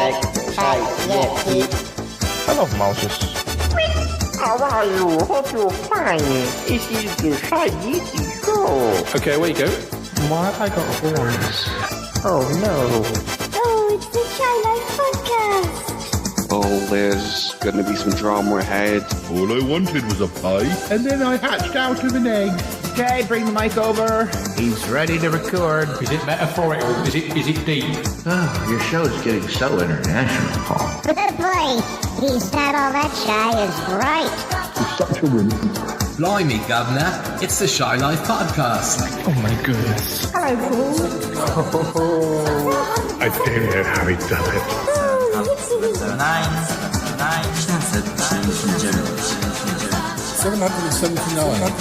Shy Yeti. Hello, Moses. How are you? Hope you're fine. This is the Shy Yeti show. Okay, where you go? Why have I got horns? Oh no. Oh, it's the Shy Life Podcast. Oh, there's gonna be some drama ahead. All I wanted was a pie, and then I hatched out of an egg. Okay, bring the mic over. He's ready to record. Is it metaphorical? Is it deep? Oh, your show's getting so international, Paul. Boy, he's not all that shy as bright. It's such a win. Blimey, Governor, it's the Shy Life Podcast. Oh my goodness. Hello, Paul. I don't know how he does it. Oh, Nixie. 779.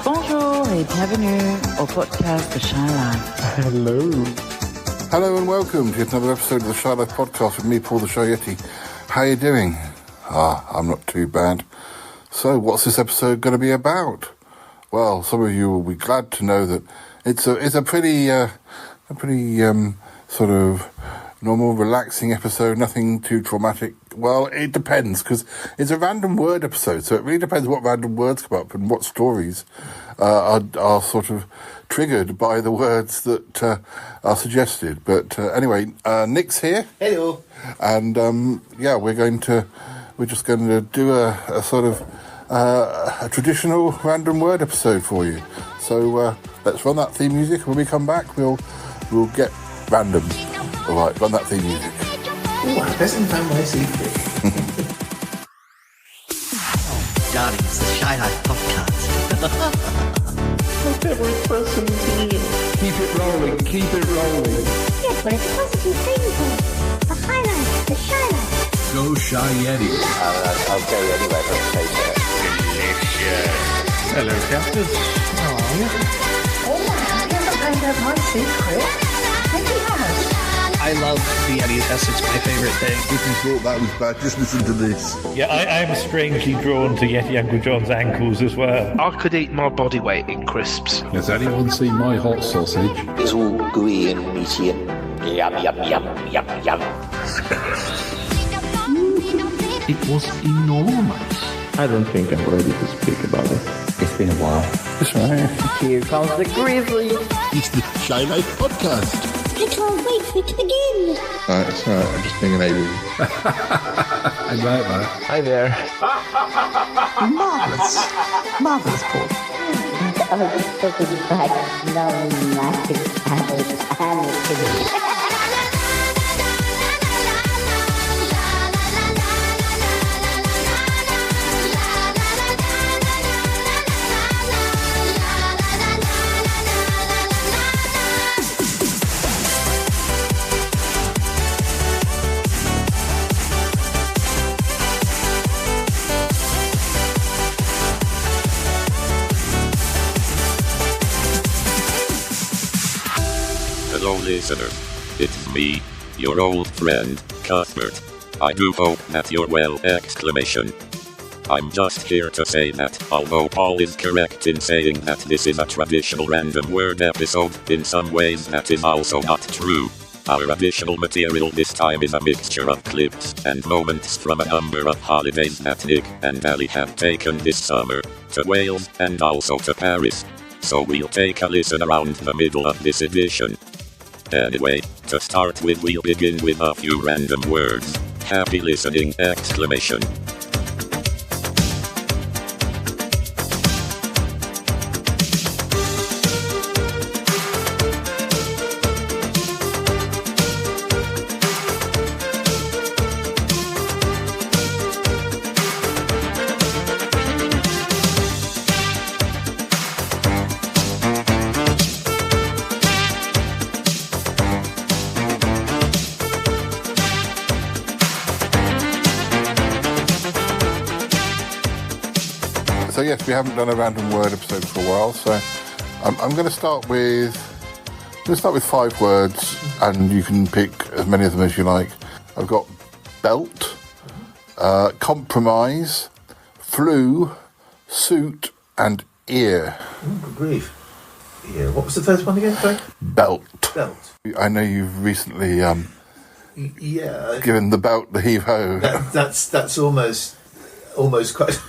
Bonjour et bienvenue au podcast The Shy Life. Hello and welcome to yet another episode of the Shy Life Podcast with me, Paul the Shy Yeti. How you doing? I'm not too bad. So what's this episode going to be about? Well, some of you will be glad to know that it's a pretty sort of normal, relaxing episode, nothing too traumatic. Well, it depends, because it's a random word episode, so it really depends what random words come up and what stories are sort of triggered by the words that are suggested. But anyway, Nick's here. Hello. And we're just going to do a sort of a traditional random word episode for you. So let's run that theme music. When we come back, we'll get random. All right, run that theme music. Ooh, I doesn't found my secret. Darling, it's the Shy Life Podcast. Whatever person is here. Keep it rolling, keep it rolling. Yes, but it's a positive thing, Paul. The highlight, the Shy Life. Go Shy Yeti. I'll go anywhere for a taste. Hello, Captain. Oh, you haven't found out my secret. Maybe you have. I love the Yeti test. It's my favorite thing. If you thought that was bad, just listen to this. Yeah, I'm strangely drawn to Yeti Uncle John's ankles as well. I could eat my body weight in crisps. Has anyone seen my hot sausage? It's all gooey and meaty and yum, yum, yum, yum, yum. It was enormous. I don't think I'm ready to speak about it. It's been a while. That's right. Here comes the grizzly. It's the Shy Life Podcast. I can't wait for it to begin. That's right. I'm just being an alien. I like that. Hi there. Marvelous, Paul. Oh, this is like no magic Hello listener, it's me, your old friend, Cuthbert. I do hope that you're well! I'm just here to say that, although Paul is correct in saying that this is a traditional random word episode, in some ways that is also not true. Our additional material this time is a mixture of clips and moments from a number of holidays that Nick and Ali have taken this summer, to Wales and also to Paris. So we'll take a listen around the middle of this edition. Anyway, to start with, we'll begin with a few random words. Happy listening! So yes, we haven't done a random word episode for a while, so I'm going to start with 5 words, and you can pick as many of them as you like. I've got belt, compromise, flu, suit, and ear. Oh, good grief. Yeah, what was the first one again, Frank? Belt. Belt. I know you've recently yeah, given the belt the heave-ho. That's almost quite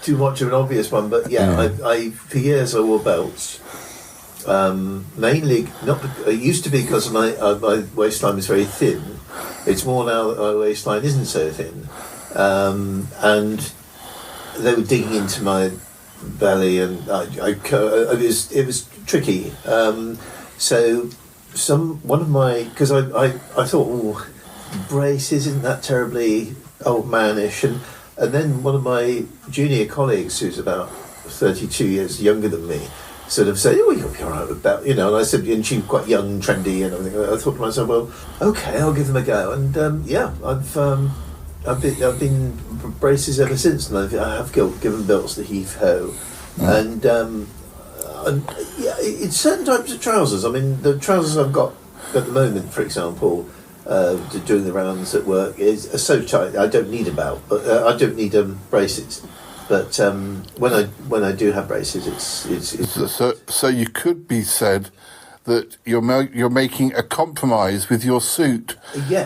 too much of an obvious one, but yeah, I for years I wore belts. Mainly, it used to be because my waistline was very thin. It's more now that my waistline isn't so thin, and they were digging into my belly, and it was tricky. So one of my, because I thought, braces isn't that terribly old manish, and then one of my junior colleagues, who's about 32 years younger than me, sort of said, "Oh, you'll be all right with belt," and I said, and she was quite young, trendy, and everything. I thought to myself, well, okay, I'll give them a go, and I've been braces ever since, and I have given belts the heave-ho, and it's certain types of trousers. I mean, the trousers I've got at the moment, for example, doing the rounds at work, are so tight. I don't need a belt, but I don't need braces. But when I do have braces, it's so you could be said that you're making a compromise with your suit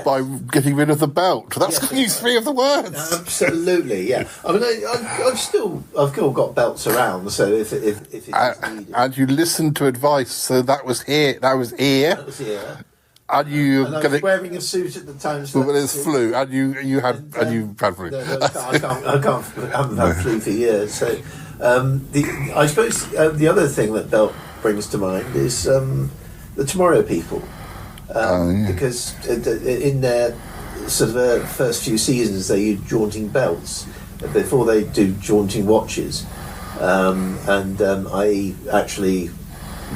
by getting rid of the belt. That's use 3 of the words. Absolutely, yeah. I mean, I've still got belts around. So if it's needed. And you listened to advice, so that was here. That was ear. That was ear. And I was wearing a suit at the time. So well, there's flu, and you had flu. No, I haven't had flu for years. So, I suppose the other thing that belt brings to mind is the Tomorrow People, because in their sort of first few seasons they use jaunting belts before they do jaunting watches, and I actually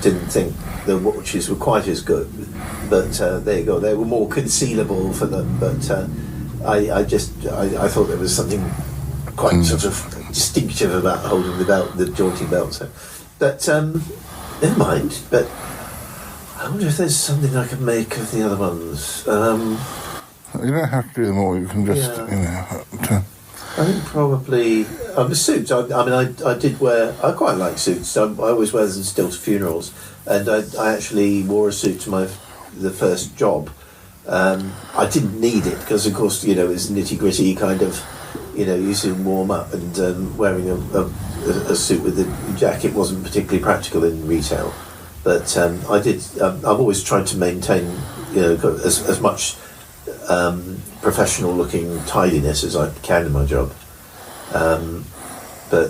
didn't think the watches were quite as good, but there you go, they were more concealable for them, but I thought there was something quite sort of distinctive about holding the jaunting belt, so. But never mind, but I wonder if there's something I can make of the other ones. You don't have to do them all, you can just, I think probably the suits. I mean, I did wear. I quite like suits. I always wear them still to funerals, and I actually wore a suit to the first job. I didn't need it because, of course, it's nitty gritty kind of. You soon warm up, and wearing a suit with a jacket wasn't particularly practical in retail. But I did. I've always tried to maintain, as much. Professional looking tidiness as I can in my job, and I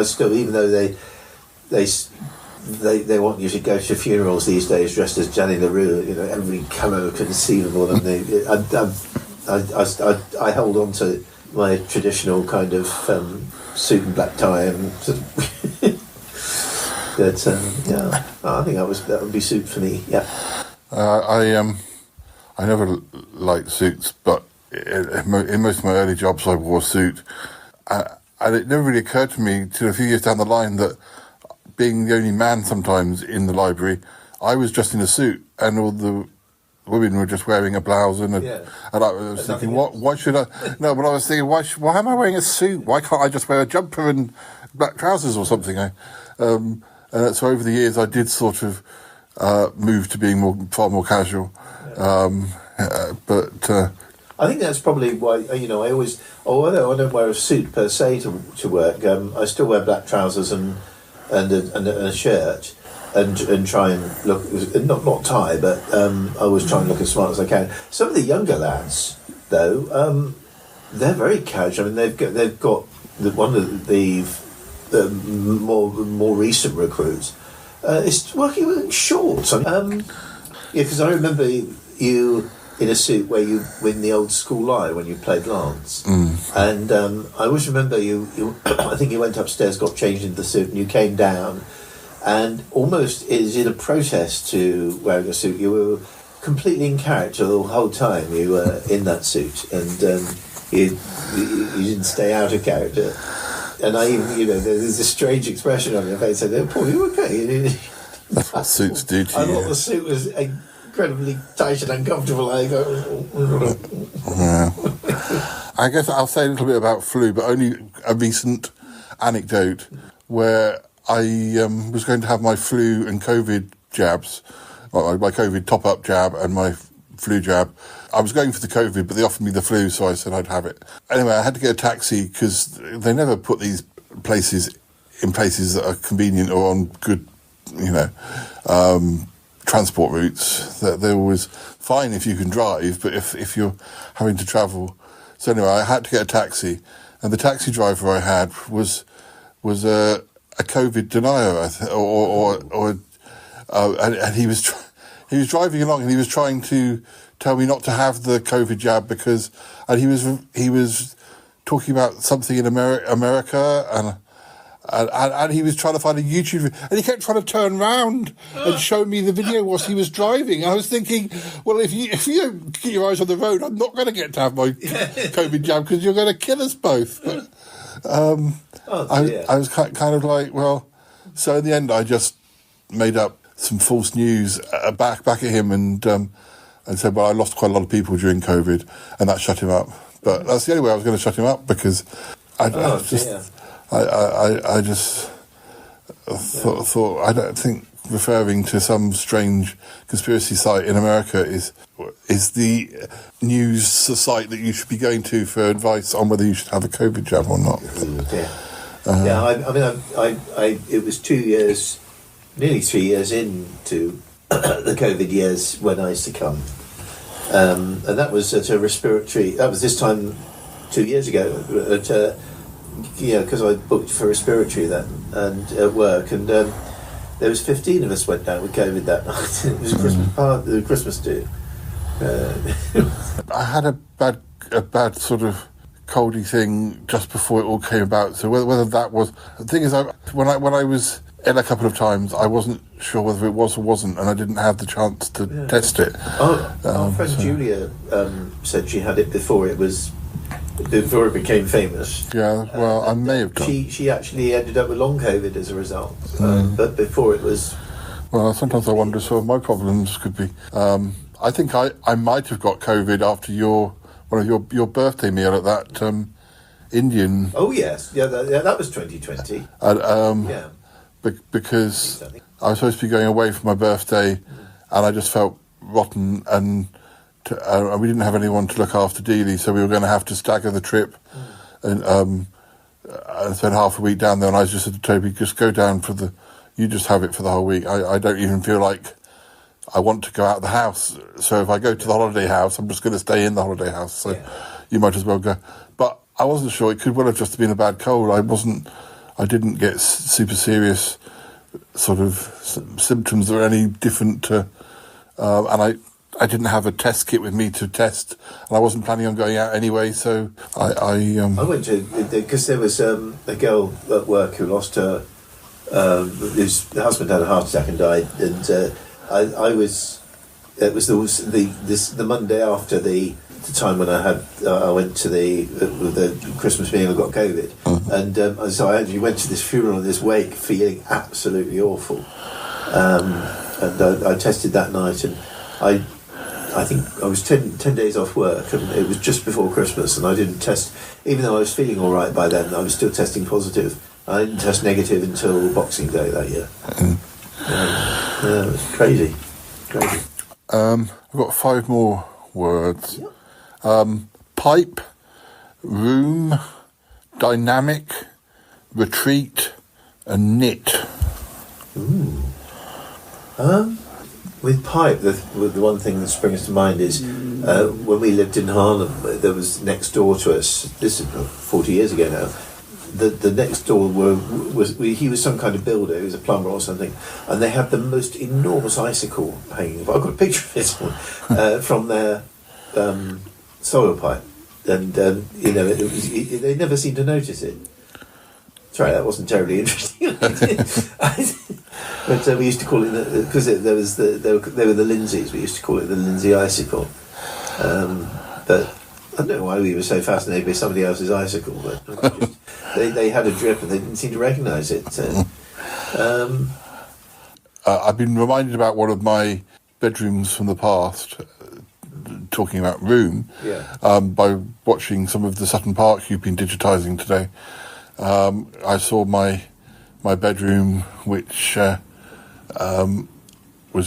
still, even though they want you to go to funerals these days dressed as Jenny LaRue, every colour conceivable, and I hold on to my traditional kind of suit and black tie, and sort of I think that would be suit for me. Yeah. I never liked suits, but in most of my early jobs I wore a suit. And it never really occurred to me till a few years down the line that being the only man sometimes in the library, I was just in a suit and all the women were just wearing a blouse and I was thinking, why should I? No, but I was thinking, why am I wearing a suit? Why can't I just wear a jumper and black trousers or something? And so over the years I did sort of move to being far more casual. But I think that's probably why, I always, although I don't wear a suit per se to work, I still wear black trousers and a shirt and try and look, not tie, but I always try and look as smart as I can. Some of the younger lads, though, they're very casual. I mean, they've got one of the more recent recruits is working with shorts. Because I remember you in a suit where you win the old school lie when you played Lance, and I always remember you. I think you went upstairs, got changed into the suit, and you came down, and almost is in a protest to wearing a suit. You were completely in character the whole time you were in that suit, and you didn't stay out of character. And I even, there's this strange expression on your face. I said, "Oh, Paul, you okay?" That's what suits do to you. I thought the suit was incredibly tight and uncomfortable. I go. Yeah. I guess I'll say a little bit about flu, but only a recent anecdote where I was going to have my flu and COVID jabs, well, my COVID top-up jab and my flu jab. I was going for the COVID, but they offered me the flu, so I said I'd have it. Anyway, I had to get a taxi because they never put these places in places that are convenient or on good, transport routes. They're always fine if you can drive, but if you're having to travel. So anyway, I had to get a taxi, and the taxi driver I had was a COVID denier, and he was driving along, and he was trying to tell me not to have the COVID jab because, and he was talking about something in America, and he was trying to find a YouTube video, and he kept trying to turn around and show me the video whilst he was driving. I was thinking, well, if you don't keep your eyes on the road, I'm not going to get to have my COVID jab because you're going to kill us both. But I was kind of like, well, so in the end, I just made up some false news back at him and said, well, I lost quite a lot of people during COVID, and that shut him up. But that's the only way I was going to shut him up because I just thought I don't think referring to some strange conspiracy site in America is the news site that you should be going to for advice on whether you should have a COVID jab or not. It was 2 years, nearly 3 years into the COVID years when I succumbed, and that was at a respiratory. That was this time 2 years ago at. Because I booked for respiratory then and at work, and there was 15 of us went down with COVID that night. It was a Christmas party, Christmas do. I had a bad sort of coldy thing just before it all came about. So whether that was the thing is, when I was ill a couple of times, I wasn't sure whether it was or wasn't, and I didn't have the chance to test it. Our friend Julia said she had it before it became famous. Yeah, well, I may have done. She actually ended up with long COVID as a result, but before it was. Well, sometimes I wonder sort of my problems could be. I think I might have got COVID after one of your birthday meal at that Indian. Oh yes, that was 2020. Because I was supposed to be going away for my birthday, and I just felt rotten and. We didn't have anyone to look after Dealey, so we were going to have to stagger the trip and spend half a week down there. And I just said to Toby, just go down you just have it for the whole week. I don't even feel like I want to go out of the house. So if I go to the holiday house, I'm just going to stay in the holiday house. So you might as well go. But I wasn't sure. It could well have just been a bad cold. I didn't get super serious sort of symptoms that were any different to, and I didn't have a test kit with me to test, and I wasn't planning on going out anyway, so I went to, because there was a girl at work who lost her, whose husband had a heart attack and died, and it was the Monday after the time when I went to the Christmas meal and got COVID, and so I actually went to this funeral and this wake feeling absolutely awful, and I tested that night, and I think I was 10 days off work, and it was just before Christmas, and I didn't test, even though I was feeling all right by then, I was still testing positive. I didn't test negative until Boxing Day that year. It was crazy. I've got 5 more words. Pipe, room, dynamic, retreat, and knit. With pipe, the one thing that springs to mind is when we lived in Harlem, there was next door to us, this is 40 years ago now, the next door he was some kind of builder, he was a plumber or something, and they had the most enormous icicle hanging. I've got a picture of it from their solar pipe, and they never seemed to notice it. Sorry, that wasn't terribly interesting. But we used to call it, because they were the Lindsays, we used to call it the Lindsay icicle. But I don't know why we were so fascinated by somebody else's icicle, but they had a drip and they didn't seem to recognise it. I've been reminded about one of my bedrooms from the past, talking about room, by watching some of the Sutton Park you've been digitising today. I saw my bedroom, which was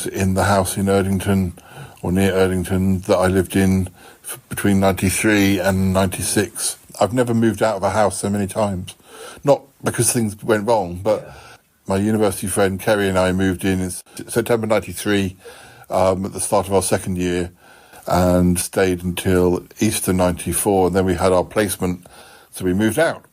in the house in Erdington, or near Erdington, that I lived in between 93 and 96. I've never moved out of a house so many times. Not because things went wrong, but my university friend Kerry and I moved in September 93 at the start of our second year, and stayed until Easter 94, and then we had our placement, so we moved out.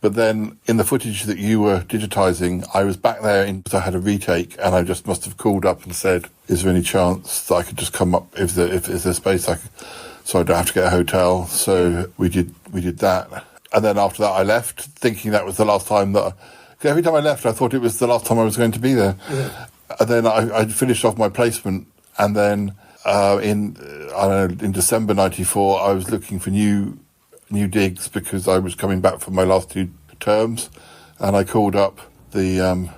But then in the footage that you were digitising, I was back there because I had a retake, and I just must have called up and said, is there any chance that I could just come up if there's space, so I don't have to get a hotel? So we did that. And then after that I left, thinking that was the last time that... Cause every time I left, I thought it was the last time I was going to be there. Yeah. And then I finished off my placement, and then in December 94, I was looking for new digs because I was coming back from my last 2 terms, and I called up the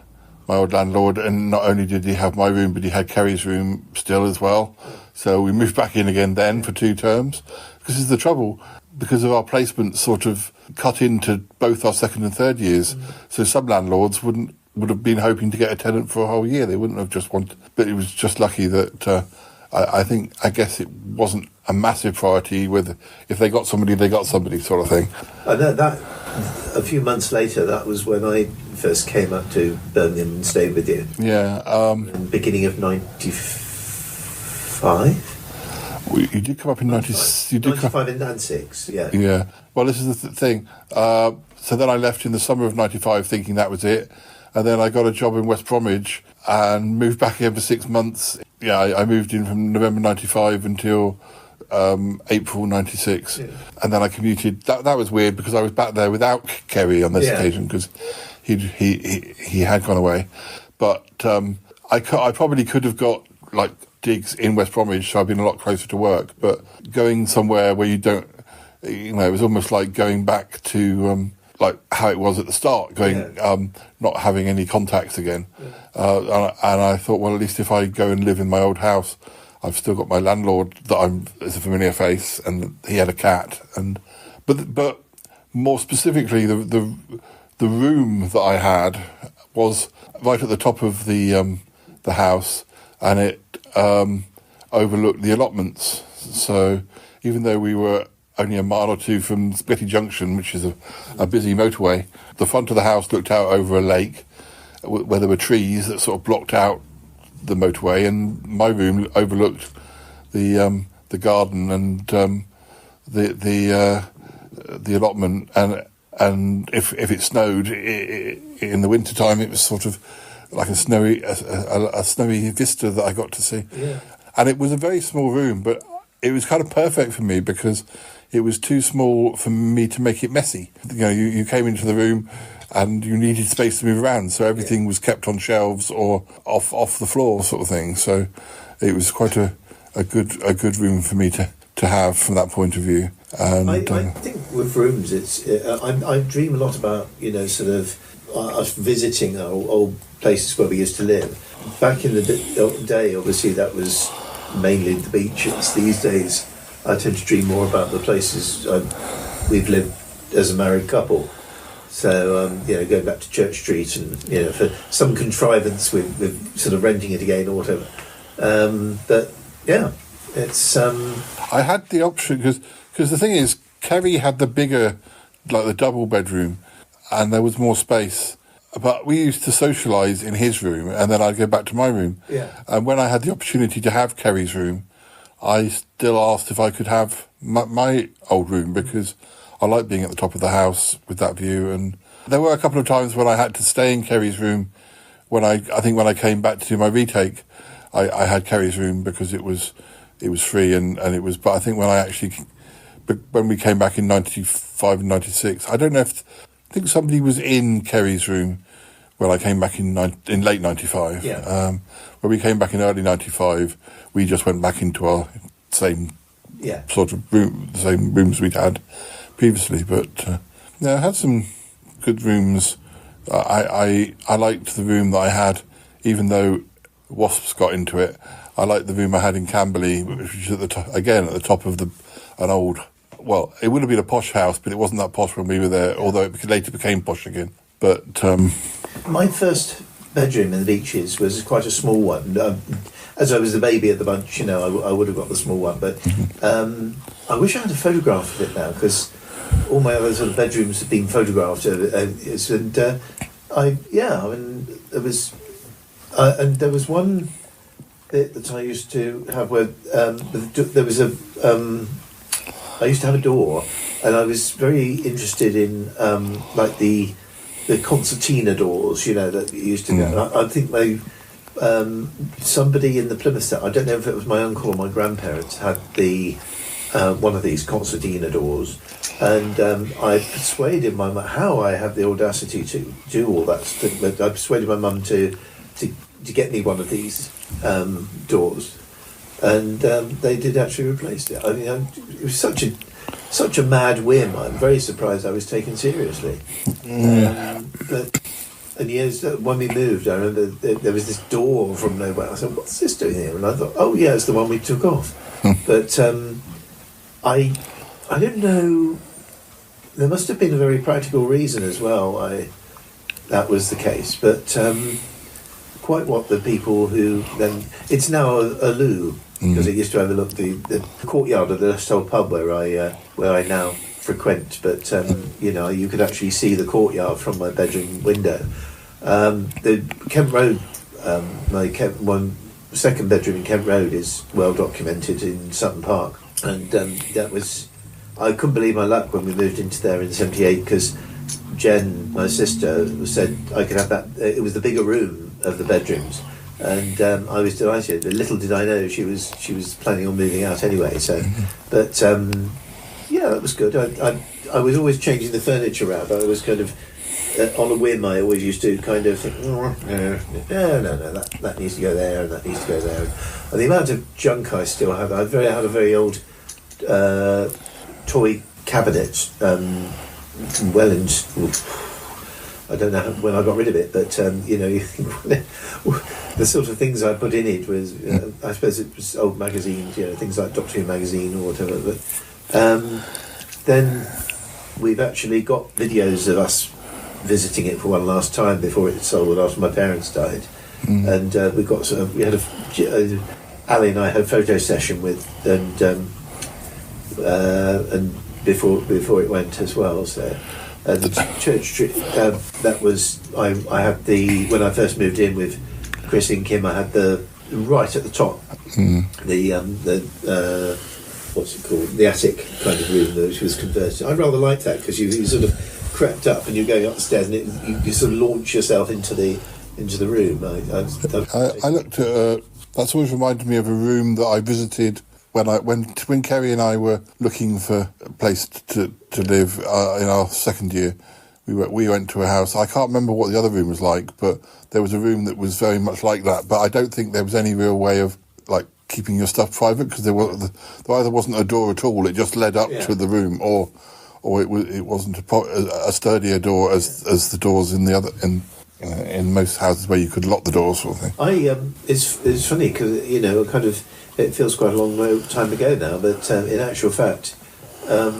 my old landlord, and not only did he have my room, but he had Kerry's room still as well. So we moved back in again then for 2 terms. This is the trouble, because of our placement sort of cut into both our second and third years. So some landlords would have been hoping to get a tenant for a whole year. They wouldn't have just wanted, but it was just lucky that I guess it wasn't a massive priority. If they got somebody, they got somebody, sort of thing. And that a few months later, that was when I first came up to Birmingham and stayed with you. Yeah. In the beginning of 95. You did come up in 95 and 96, yeah. Yeah. Well, this is the thing. So then I left in the summer of 95 thinking that was it. And then I got a job in West Bromwich and moved back here for 6 months. Yeah, I moved in from November 95 until April 96. Yeah. And then I commuted. That was weird because I was back there without Kerry on this occasion because he had gone away. But I probably could have got like digs in West Bromwich, so I've been a lot closer to work. But going somewhere where you don't, it was almost like going back to like how it was at the start, not having any contacts again. Yeah. And I thought, well, at least if I go and live in my old house, I've still got my landlord that is a familiar face, and he had a cat. But more specifically, the room that I had was right at the top of the house, and it overlooked the allotments. So even though we were only a mile or 2 from Spetty Junction, which is a busy motorway, the front of the house looked out over a lake where there were trees that sort of blocked out the motorway, and my room overlooked the garden and the allotment, and if it snowed in the wintertime, it was sort of like a snowy vista that I got to see. Yeah. And it was a very small room, but it was kind of perfect for me because it was too small for me to make it messy. You came into the room and you needed space to move around, so everything was kept on shelves or off the floor, sort of thing. So it was quite a good room for me to have from that point of view. And I think with rooms, I dream a lot about sort of us visiting our old places where we used to live. Back in the day, obviously that was mainly the beaches. These days, I tend to dream more about the places we've lived as a married couple. So, going back to Church Street and, for some contrivance with sort of renting it again or whatever. But, yeah, it's... I had the option, because the thing is, Kerry had the bigger, like the double bedroom, and there was more space. But we used to socialise in his room, and then I'd go back to my room. Yeah. And when I had the opportunity to have Kerry's room, I still asked if I could have my old room, because I like being at the top of the house with that view. And there were a couple of times when I had to stay in Kerry's room. When I came back to do my retake, I had Kerry's room because it was free and it was. But I think when we came back in 95 and 96, I don't know if. I think somebody was in Kerry's room when I came back in late 95. Yeah. When we came back in early 95, we just went back into our same sort of room, the same rooms we'd had previously. But I had some good rooms. I liked the room that I had, even though wasps got into it. I liked the room I had in Camberley, which is at the top of an old. Well, it would have been a posh house, but it wasn't that posh when we were there. Although it later became posh again. But my first bedroom in the Beaches was quite a small one. As I was the baby at the bunch, I would have got the small one. But I wish I had a photograph of it now, because all my other sort of bedrooms have been photographed. There was one bit that I used to have where there was I used to have a door, and I was very interested in like the concertina doors, that used to go. I think somebody in the Plymouth set, I don't know if it was my uncle or my grandparents, had the one of these concertina doors, and I persuaded my mum, how I have the audacity to do all that thing, but I persuaded my mum to get me one of these doors, and they did actually replace it. I mean, it was such a mad whim. I'm very surprised I was taken seriously. And years when we moved, I remember there was this door from nowhere. I said, "What's this doing here?" And I thought, "Oh yeah, it's the one we took off." But I don't know. There must have been a very practical reason as well why that was the case. But quite what the people who then, it's now a loo, because it used to overlook the courtyard of the Dust Hole pub where I now frequent. But you could actually see the courtyard from my bedroom window. The Kent Road, my second bedroom in Kent Road is well documented in Sutton Park, and that was, I couldn't believe my luck when we moved into there in '78, because Jen, my sister, said I could have that. It was the bigger room of the bedrooms, and I was delighted. But little did I know she was planning on moving out anyway. So, but that was good. I was always changing the furniture around. I was kind of on a whim. I always used to kind of think, no, that needs to go there, and that needs to go there. And the amount of junk I still have. I had a very old toy cabinet. I don't know when I got rid of it, but the sort of things I put in it was, I suppose it was old magazines, things like Doctor Who magazine or whatever. But then we've actually got videos of us visiting it for one last time before it sold after my parents died, and we had Ali and I had a photo session with, and before it went as well. So. The Church Street, that was, I had when I first moved in with Chris and Kim, I had right at the top, what's it called, the attic kind of room which was converted. I rather like that, because you sort of crept up and you're going up the stairs, and you sort of launch yourself into the room. I looked at, that's always reminded me of a room that I visited when Kerry and I were looking for a place to live in our second year. We went to a house. I can't remember what the other room was like, but there was a room that was very much like that. But I don't think there was any real way of like keeping your stuff private, because there either wasn't a door at all. It just led up to the room, or it wasn't a sturdier door as the doors in the other in most houses where you could lock the doors, sort of thing. It's funny because kind of. It feels quite a long time ago now, but in actual fact, I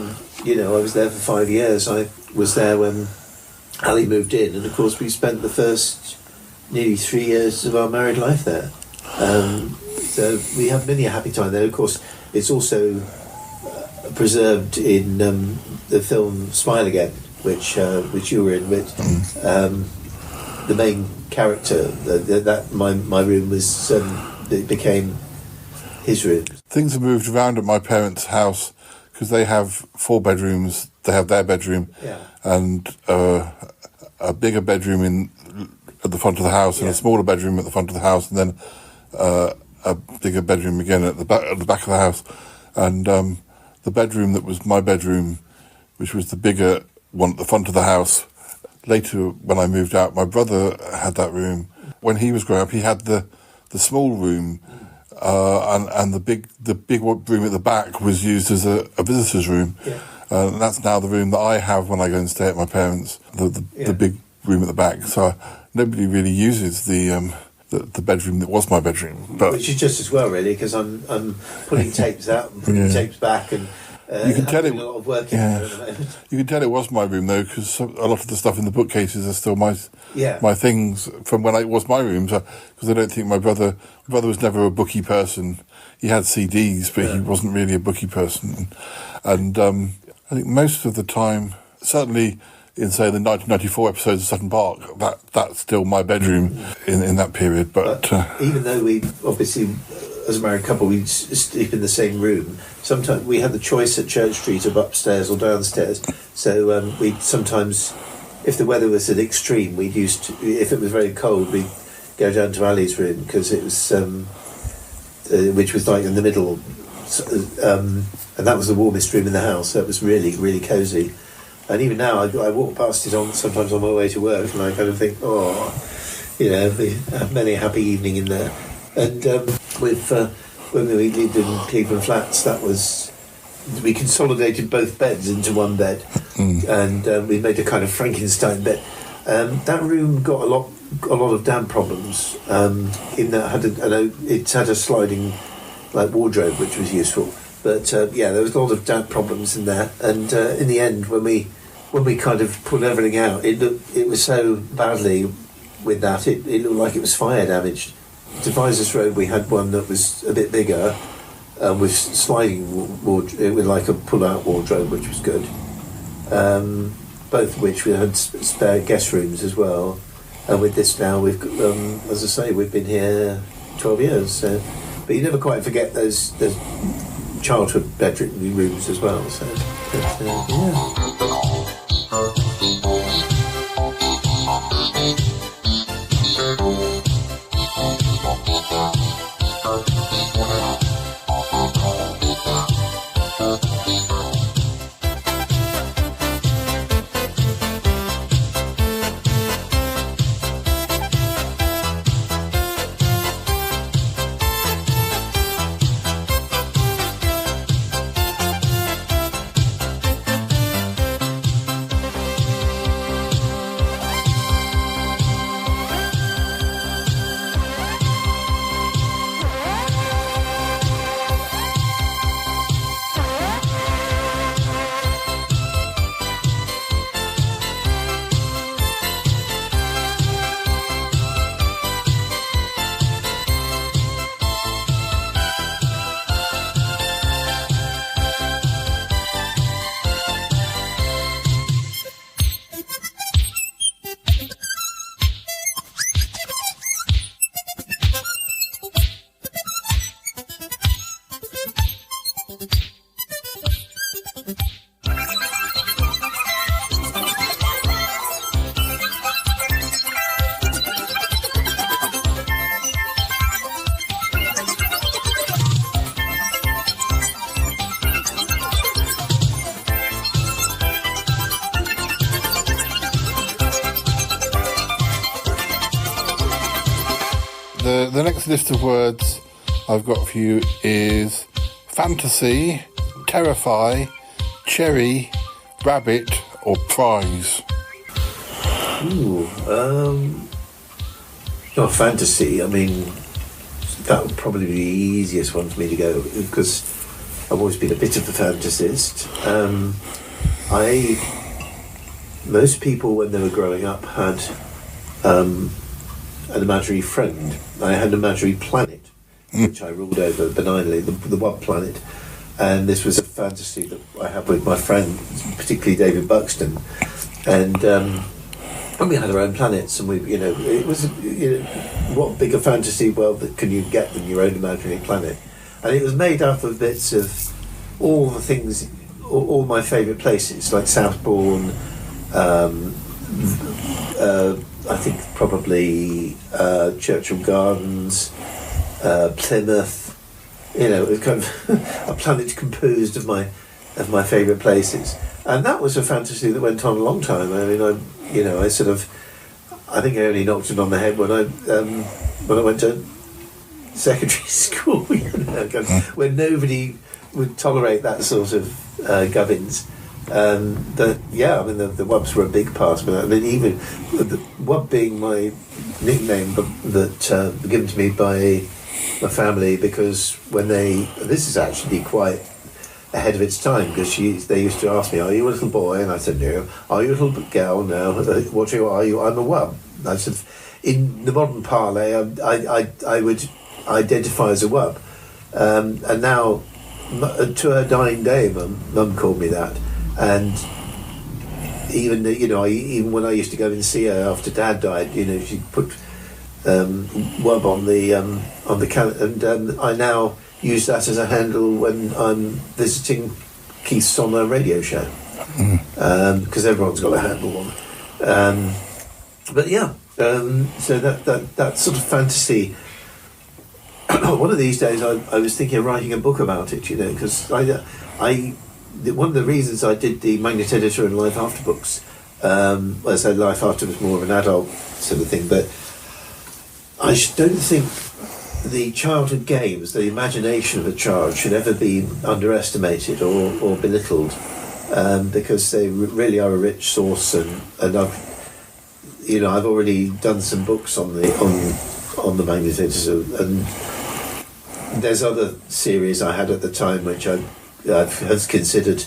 was there for 5 years. I was there when Ali moved in, and of course we spent the first nearly 3 years of our married life there. So we had many a happy time there. Of course, it's also preserved in the film Smile Again, which you were in, which the main character, my room was, it became his room. Things have moved around at my parents' house, because they have 4 bedrooms. They have their bedroom, and a bigger bedroom at the front of the house, and a smaller bedroom at the front of the house, and then a bigger bedroom again at the back of the house. And the bedroom that was my bedroom, which was the bigger one at the front of the house, later when I moved out, my brother had that room. When he was growing up, he had the small room. And the big room at the back was used as a visitor's room. And that's now the room that I have when I go and stay at my parents', the big room at the back. So nobody really uses the the bedroom that was my bedroom. But which is just as well, really, because I'm putting tapes out and putting tapes back, and you can tell it. A lot of work in there at the moment. You can tell it was my room though, because a lot of the stuff in the bookcases are still my things from when it was my room. Because I don't think my brother was never a bookie person. He had CDs, but he wasn't really a bookie person. And I think most of the time, certainly in, say, the 1994 episodes of Sutton Park, that's still my bedroom in that period. But even though we, obviously, as a married couple, we sleep in the same room, sometimes we had the choice at Church Street of upstairs or downstairs. So we'd sometimes, if the weather was at extreme, if it was very cold, we'd go down to Ali's room, because it was... which was like in the middle, and that was the warmest room in the house. So it was really, really cosy. And even now, I walk past it sometimes on my way to work, and I kind of think, we have many a happy evening in there. And when we lived in Cleveland Flats, we consolidated both beds into one bed, and we made a kind of Frankenstein bed. That room got a lot of damp problems. In that it had a sliding wardrobe, which was useful. But there was a lot of damp problems in there. And in the end, when we kind of pulled everything out, it was so badly with that it looked like it was fire damaged. Devizes Road, we had one that was a bit bigger, with sliding wardrobe, with like a pull-out wardrobe, which was good. Both of which we had spare guest rooms as well. And with this now, we've as I say, we've been here 12 years. So, but you never quite forget those childhood bedroom rooms as well. So, The next list of words I've got for you is fantasy, terrify, cherry, rabbit, or prize. Fantasy. I mean, that would probably be the easiest one for me to go, because I've always been a bit of a fantasist. Most people, when they were growing up, had an imaginary friend. I had an imaginary planet, which I ruled over benignly, the one planet. And this was a fantasy that I had with my friend, particularly David Buxton. And we had our own planets, and it was, what bigger fantasy world that can you get than your own imaginary planet? And it was made up of bits of all the things, all my favourite places, like Southbourne, I think probably Churchill Gardens, Plymouth. It was kind of a planet composed of my favourite places, and that was a fantasy that went on a long time. I mean, I think I only knocked it on the head when I went to secondary school, when nobody would tolerate that sort of gubbins. the Wubs were a big part of it. I mean, even the Wub being my nickname that given to me by my family, because this is actually quite ahead of its time, because they used to ask me, "Are you a little boy?" And I said, "No." "Are you a little girl?" "No." "What are you?" "I'm a Wub." I said, in the modern parley, I would identify as a Wub, and now to her dying day, Mum called me that. And even even when I used to go and see her after Dad died, she put Wub on the calendar, and I now use that as a handle when I'm visiting Keith's on a radio show, because everyone's got a handle on. But yeah, so that sort of fantasy. One of these days, I was thinking of writing a book about it, because one of the reasons I did the Magnet Editor and Life After books, I said Life After was more of an adult sort of thing, but I don't think the childhood games, the imagination of a child, should ever be underestimated or belittled, because they really are a rich source, and I've already done some books on the Magnet Editor, and there's other series I had at the time which I've considered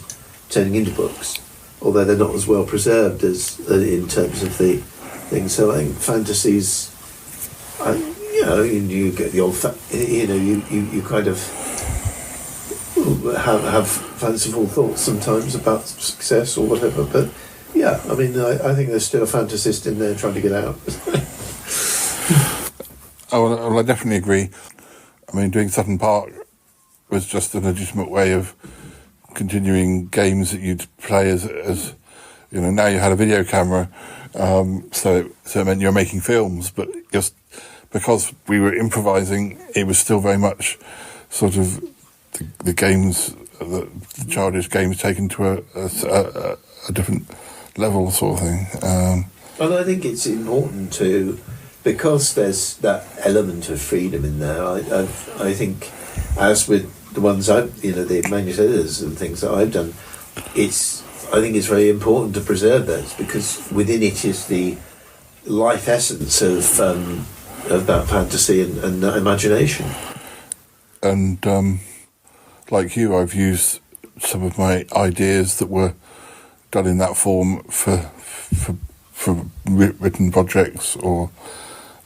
turning into books, although they're not as well preserved as in terms of the thing. So I think fantasies, you get the old, you kind of have fanciful thoughts sometimes about success or whatever. But yeah, I mean, I think there's still a fantasist in there trying to get out. Well, I definitely agree. I mean, doing Sutton Park was just a legitimate way of continuing games that you'd play as now you had a video camera, so it meant you're making films, but just because we were improvising, it was still very much sort of the games, the childish games taken to a different level sort of thing. And I think it's important to, because there's that element of freedom in there, I think, as with the ones the Magnet Editors and things that I've done, I think it's very important to preserve those, because within it is the life essence of that fantasy and that imagination. And like you, I've used some of my ideas that were done in that form for written projects, or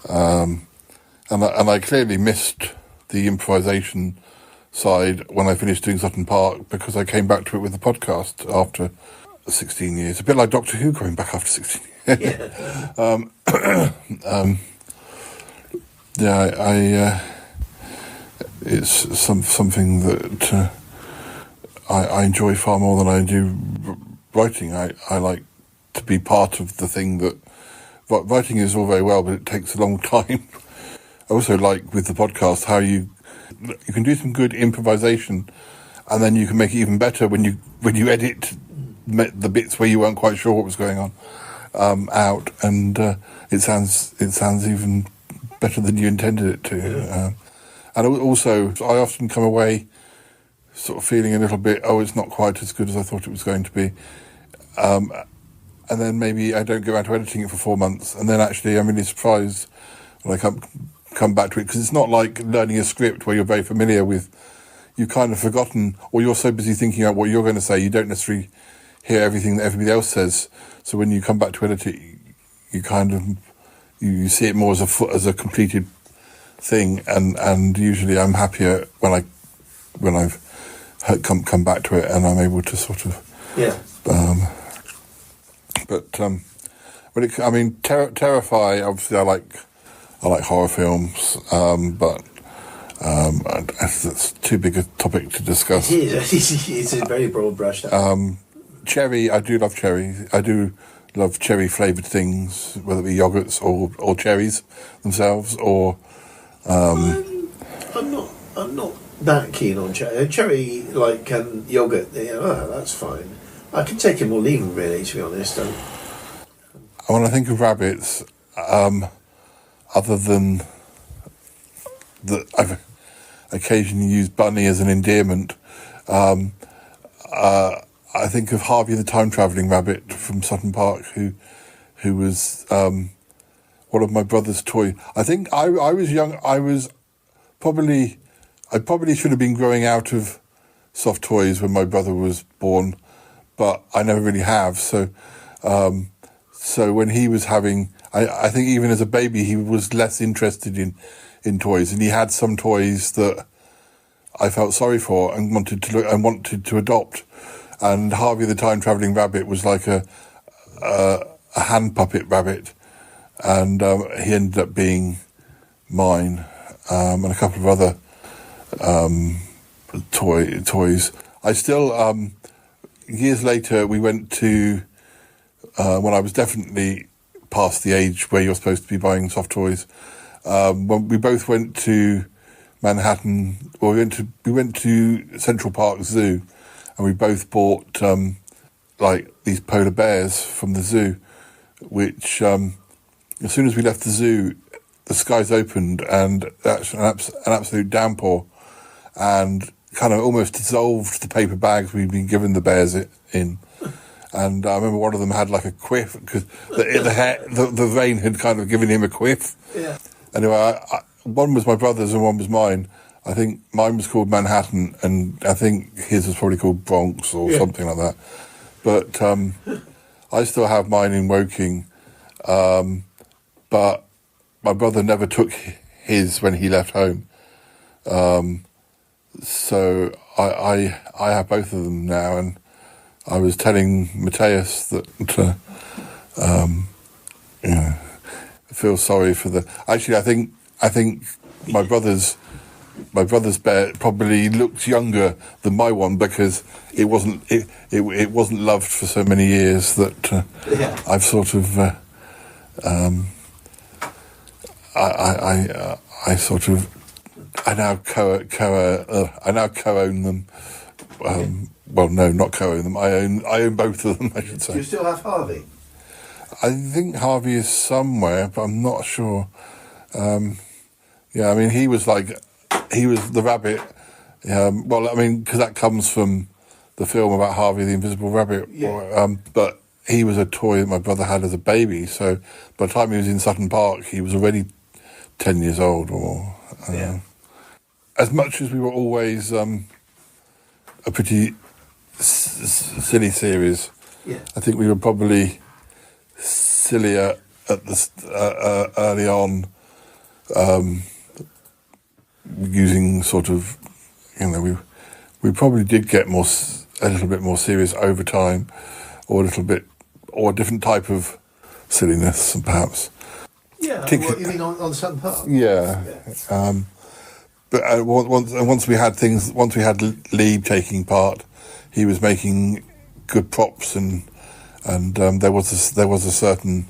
and I clearly missed the improvisation side when I finished doing Sutton Park, because I came back to it with the podcast after 16 years. A bit like Doctor Who going back after 16 years. Yeah. It's something that I enjoy far more than I do writing. I like to be part of the thing that... Writing is all very well, but it takes a long time. I also like, with the podcast, how you can do some good improvisation, and then you can make it even better when you edit the bits where you weren't quite sure what was going on out, and it sounds even better than you intended it to. Yeah. And also, I often come away sort of feeling a little bit, it's not quite as good as I thought it was going to be. And then maybe I don't go around to editing it for 4 months, and then actually I'm really surprised when I come back to it, because it's not like learning a script where you're very familiar with, you've kind of forgotten, or you're so busy thinking about what you're going to say, you don't necessarily hear everything that everybody else says. So when you come back to edit it, you kind of, you see it more as a completed thing, and usually I'm happier when I've come back to it and I'm able to sort of but when it, I mean, Terrify, obviously I like horror films, but that's too big a topic to discuss. It is. It's a very broad brush. Cherry, I do love cherry. I do love cherry flavoured things, whether it be yogurts or cherries themselves, or I'm not that keen on cherry. Cherry, like yogurt, that's fine. I can take them or leave them, really, to be honest. When I think of rabbits, other than that I've occasionally used Bunny as an endearment, I think of Harvey the Time Travelling Rabbit from Sutton Park, who was one of my brother's toys. I think I was young. I probably should have been growing out of soft toys when my brother was born, but I never really have. So when he was having, I think even as a baby, he was less interested in toys, and he had some toys that I felt sorry for and wanted to adopt. And Harvey the Time Travelling Rabbit was like a hand puppet rabbit, and he ended up being mine, and a couple of other toys. I still, years later, we went to, when I was definitely past the age where you're supposed to be buying soft toys, when we both went to Manhattan, or we went to Central Park Zoo, and we both bought like these polar bears from the zoo, which as soon as we left the zoo, the skies opened and that's an absolute downpour, and kind of almost dissolved the paper bags we'd been given the bears in. And I remember one of them had like a quiff because the rain had kind of given him a quiff. Yeah. Anyway, one was my brother's and one was mine. I think mine was called Manhattan, and I think his was probably called Bronx or something like that. But I still have mine in Woking, but my brother never took his when he left home. So I have both of them now, and I was telling Matthias that I feel sorry for the. Actually, I think my brother's bear probably looked younger than my one because it wasn't loved for so many years that I've sort of I now co-own them. Well, no, not co-own them. I own both of them, I should say. Do you still have Harvey? I think Harvey is somewhere, but I'm not sure. Yeah, I mean, he was the rabbit. Well, I mean, because that comes from the film about Harvey the Invisible Rabbit. Yeah. But he was a toy that my brother had as a baby. So by the time he was in Sutton Park, he was already 10 years old. Or as much as we were always a pretty silly series, I think we were probably sillier at the early on. Using sort of, we probably did get a little bit more serious over time, or a different type of silliness, perhaps. Yeah, what you mean on Sutton Park? Yeah. But once we had Lee taking part, he was making good props, and there was a certain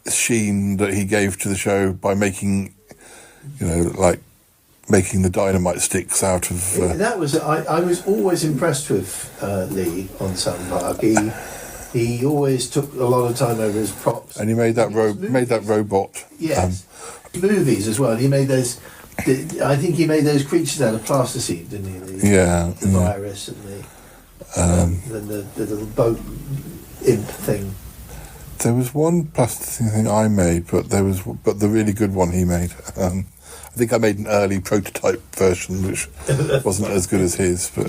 sheen that he gave to the show by making. Like making the dynamite sticks out of. That was I was always impressed with Lee on Sutton Park. He always took a lot of time over his props. And he made that robot. Yes, movies as well. He made those. I think he made those creatures out of plasticine, didn't he? The virus and the little boat imp thing. There was one plasticine thing I made, but the really good one he made. I think I made an early prototype version, which wasn't as good as his. But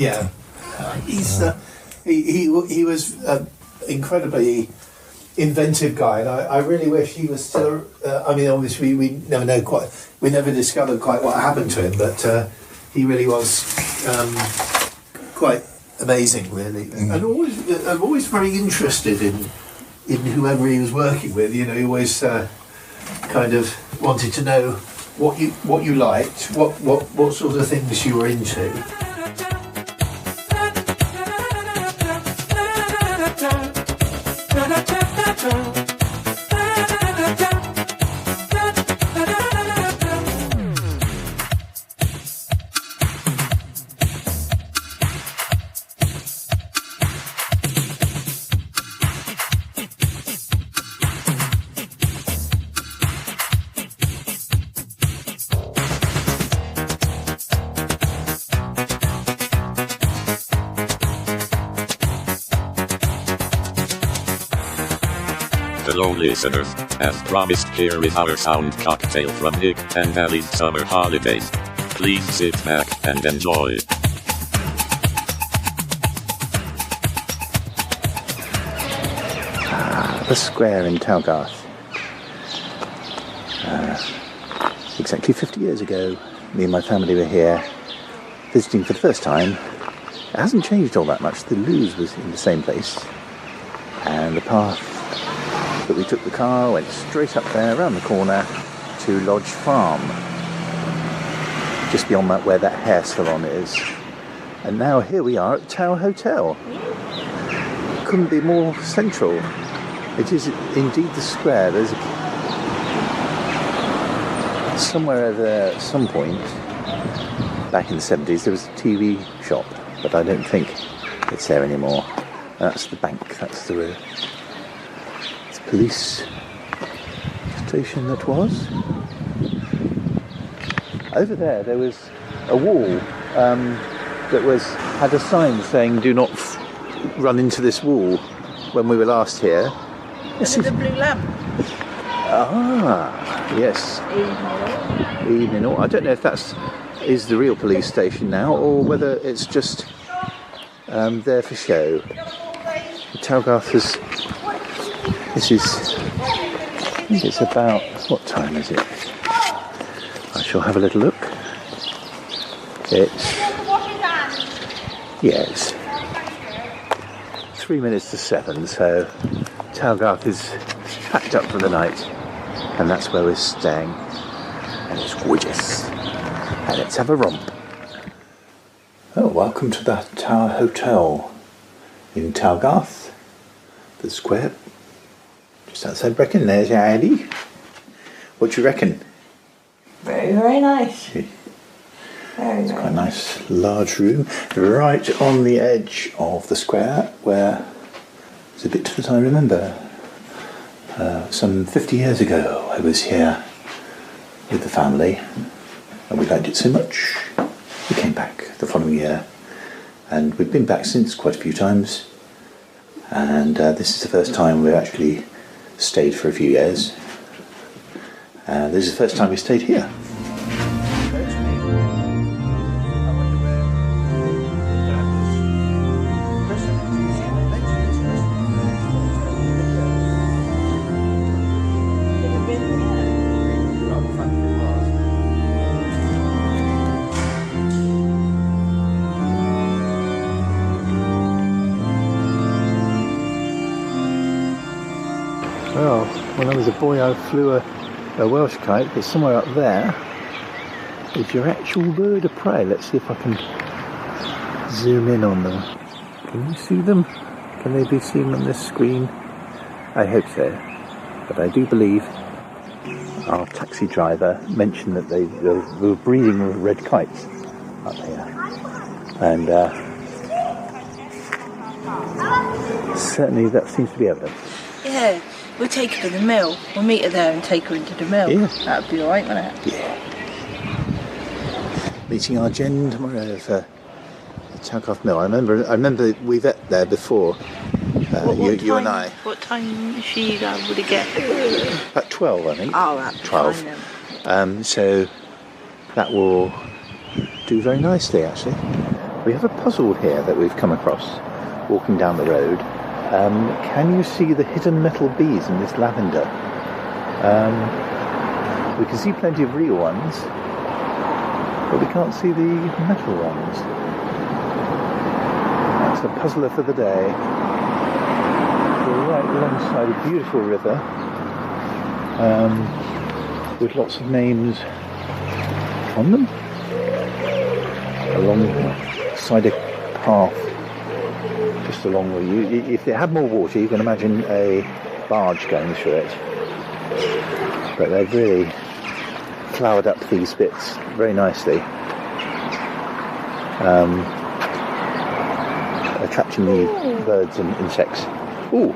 he was incredibly inventive guy, and I really wish he was still. I mean, obviously we never know quite. We never discovered quite what happened to him, but he really was quite amazing, really, and always very interested in whoever he was working with. He always kind of wanted to know what you liked, what sort of things you were into. Hello listeners, as promised here is our sound cocktail from Big Ten Valley's summer holidays. Please sit back and enjoy. The square in Talgarth. Exactly 50 years ago, me and my family were here visiting for the first time. It hasn't changed all that much. The Lewes was in the same place, and the path that we took the car went straight up there around the corner to Lodge Farm, just beyond that where that hair salon is. And now here we are at the Tower Hotel. Couldn't be more central. It is indeed the square. There's somewhere over there at some point back in the 70s there was a TV shop, but I don't think it's there anymore. That's the bank, that's the police station that was. Over there was a wall that had a sign saying do not run into this wall when we were last here. Yes, the blue lamp. Ah, yes. Evening. I don't know if is the real police station now or whether it's just there for show. Talgarth I think it's about, what time is it? I shall have a little look. It's 3 minutes to 7, so Talgarth is packed up for the night, and that's where we're staying, and it's gorgeous, and let's have a romp. Oh, welcome to the Tower Hotel in Talgarth, the square, just outside Brecon. There's your ID. What do you reckon? Very, very nice. It's quite a nice large room, right on the edge of the square, where it's a bit that I remember. Some 50 years ago I was here with the family, and we liked it so much we came back the following year, and we've been back since quite a few times, and this is the first time we've actually stayed for a few years. This is the first time we stayed here. Well, when I was a boy I flew a Welsh kite, but somewhere up there is your actual bird of prey. Let's see if I can zoom in on them. Can you see them? Can they be seen on this screen? I hope so. But I do believe our taxi driver mentioned that they were breeding red kites up here. And certainly that seems to be evident. Yeah. We'll take her to the mill. We'll meet her there and take her into the mill. Yeah. That'd be alright, wouldn't it? Yeah. Meeting our Jen tomorrow for the Talgarth Mill. I remember we've met there before. You and I. What time is she able to get? At 12, I think. Oh, that's 12. Fine, so that will do very nicely, actually. We have a puzzle here that we've come across walking down the road. Can you see the hidden metal bees in this lavender? We can see plenty of real ones, but we can't see the metal ones. That's the puzzler for the day. We're right alongside a beautiful river, with lots of names on them, alongside a path. Just along where if it had more water, you can imagine a barge going through it. But they've really flowered up these bits very nicely, attracting the birds and insects. Ooh!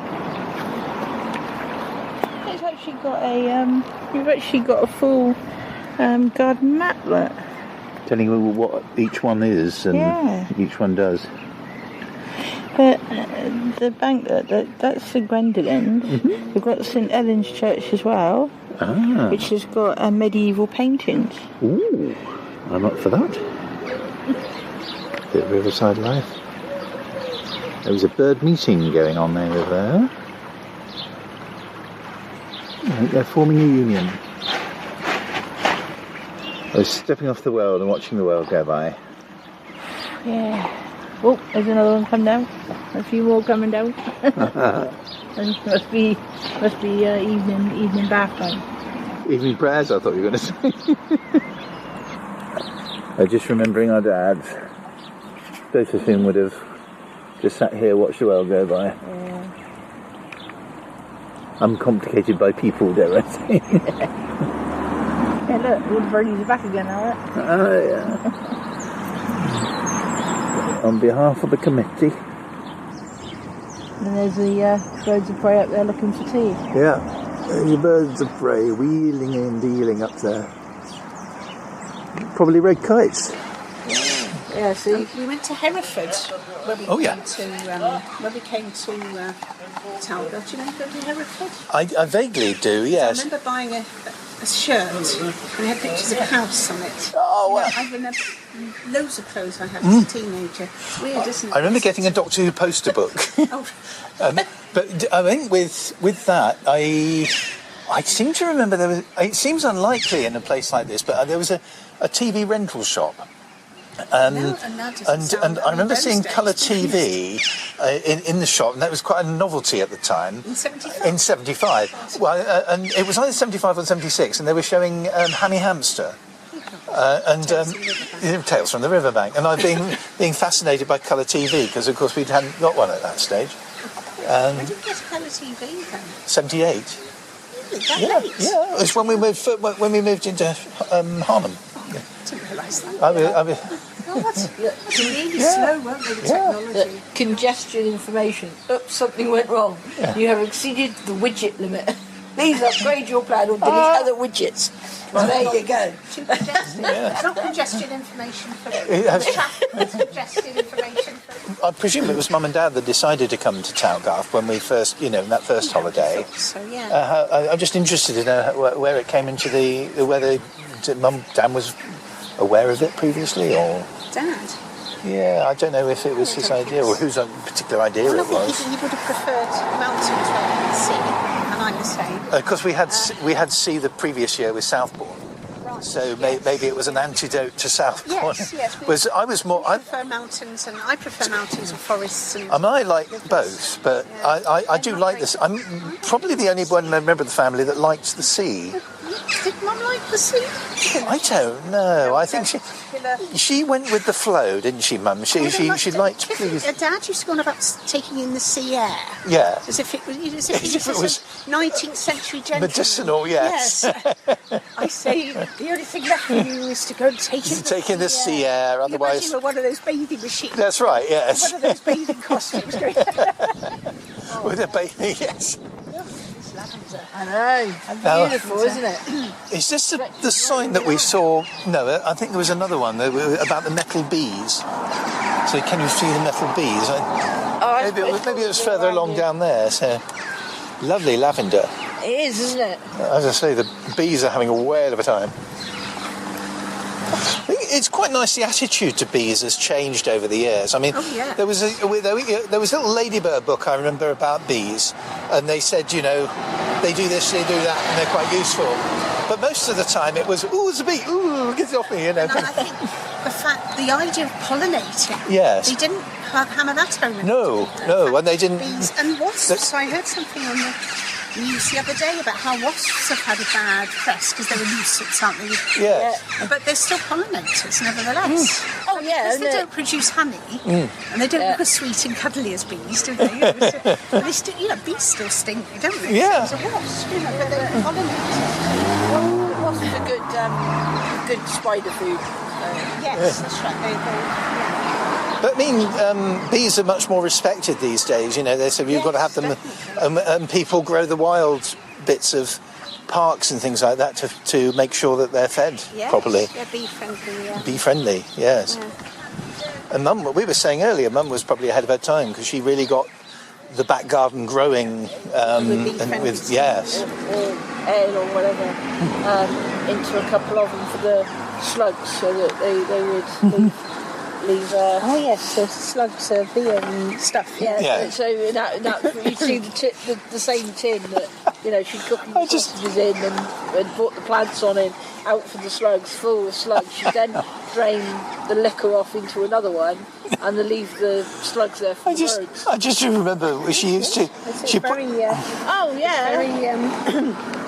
It's actually got you've actually got a full garden map, look. Telling you what each one is and each one does. But the bank, that's St Gwendolyn. Mm-hmm. We've got St Ellen's Church as well, which has got medieval paintings. Ooh, I'm up for that. Bit of Riverside life. There was a bird meeting going on over there. I think they're forming a union. I was stepping off the world and watching the world go by. Yeah. Oh, there's another one come down. A few more coming down. And must be evening bath time. Evening prayers, I thought you were going to say. I'm just remembering our dads. Both of whom would have just sat here, watched the world go by. Yeah. Uncomplicated by people, dare I say. Yeah, look, all the birdies are back again now, right? Oh, yeah. On behalf of the committee. And there's the birds of prey up there looking for tea. Yeah, the birds of prey wheeling and dealing up there. Probably red kites. Yeah, see? We went to Hereford when we came to Talbot. Do you remember going to Hereford? I vaguely do, yes. I remember buying a shirt and it had pictures of a house on it. Oh, well. I remember loads of clothes I had as a teenager. It's weird, isn't it? I remember getting a Doctor Who poster book. But I think with that, I seem to remember there was. It seems unlikely in a place like this, but there was a TV rental shop. And I remember seeing colour TV in the shop, and that was quite a novelty at the time. In 75. Well, and it was either 75 or 76, and they were showing Hammy Hamster. Tales from the Riverbank. And I've been being fascinated by colour TV, because of course we hadn't got one at that stage. When did you get a colour TV then? 78. Really? That late? Yeah, it's when we moved into Harman. I didn't realise that. Really slow, weren't they, the technology? Congestion information. Oops, something went wrong. Yeah. You have exceeded the widget limit. Please upgrade your plan or delete other widgets. Well, there you go. Too congested. It's not congestion information for it's congested information for I presume it was Mum and Dad that decided to come to Talgarth when we first, in that first holiday. So, yeah. I'm just interested in where it came into whether Mum, Dad was aware of it previously, or... Dad? Yeah, I don't know if it was his idea or whose particular idea it was. He would have preferred mountains rather than sea, and I'm the same. Of course, we had sea the previous year with Southbourne. Right, so maybe it was an antidote to Southbourne. Yes. I prefer mountains, and I prefer mountains and forests. And I like both, but I do like this. I'm probably the only one member of the family that likes the sea. Did Mum like the sea? I don't know. I think she went with the flow, didn't she, Mum? She liked. Dad used to go on about taking in the sea air. Yeah. As if it was 19th century gentleman. Medicinal, yes. I say the only thing left for you is to go and take in the sea air. Otherwise, you one of those bathing machines. That's right. Yes. One of those bathing costumes. With a bathing, yes. I know. Beautiful, isn't it? Is this the sign that we saw? No, I think there was another one about the metal bees. So can you see the metal bees? Maybe it was further along down there. So lovely lavender. It is, isn't it? As I say, the bees are having a whale of a time. It's quite nice. The attitude to bees has changed over the years. I mean, there was a little Ladybird book I remember about bees, and they said, they do this, they do that, and they're quite useful. But most of the time, it was, ooh, it's a bee, ooh, get it off me, And I think the idea of pollinating. Yes. They didn't hammer that home. No, and they didn't. Bees and wasps. I heard something on the news the other day about how wasps have had a bad press because they're a nuisance, aren't they? Yeah. But they're still pollinators, nevertheless. Oh, yeah. Because they don't produce honey, and they don't look as sweet and cuddly as bees, do they? But they still, bees still stink, don't they? Yeah. So it's a wasp, but they're pollinators. Wasps are good spider food. Yes, that's right. But I mean, bees are much more respected these days. They say you've got to have them, and people grow the wild bits of parks and things like that to make sure that they're fed properly. Yeah, bee friendly. Bee friendly, yes. And Mum, we were saying earlier, Mum was probably ahead of her time because she really got the back garden growing with yes. Or ale or whatever into a couple of them for the slugs so that they would leave oh yes, the slugs beer and stuff. Yeah. So that you see the same tin that she'd cooking the sausages in and brought the plants on in out for the slugs, full of slugs. She'd then drain the liquor off into another one and then leave the slugs there for the birds. I just remember she used to. It's very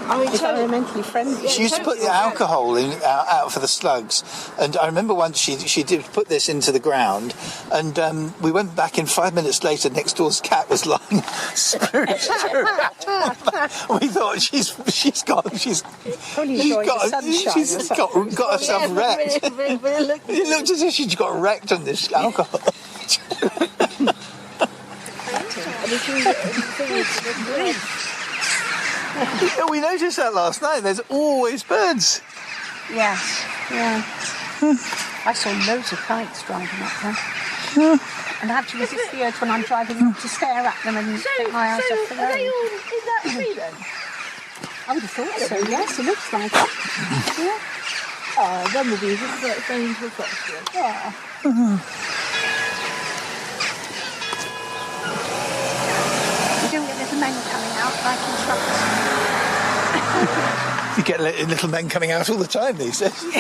environmentally friendly. She used to put the alcohol out for the slugs, and I remember once she did put this into the ground, and we went back in 5 minutes later. Next door's cat was lying spirits around. We thought she's got herself wrecked. It looked as if she'd got wrecked on this alcohol. We noticed that last night. There's always birds. Yes, yeah. I saw loads of kites driving up there. And I have to resist the urge when I'm driving to stare at them and take my eyes off the road. Are they all in that tree then? I would have thought so, yes, it looks like it. Yeah. Oh, one will be going into a fox. Yeah. You don't get little men coming out like in trucks. You get little men coming out all the time these days. Who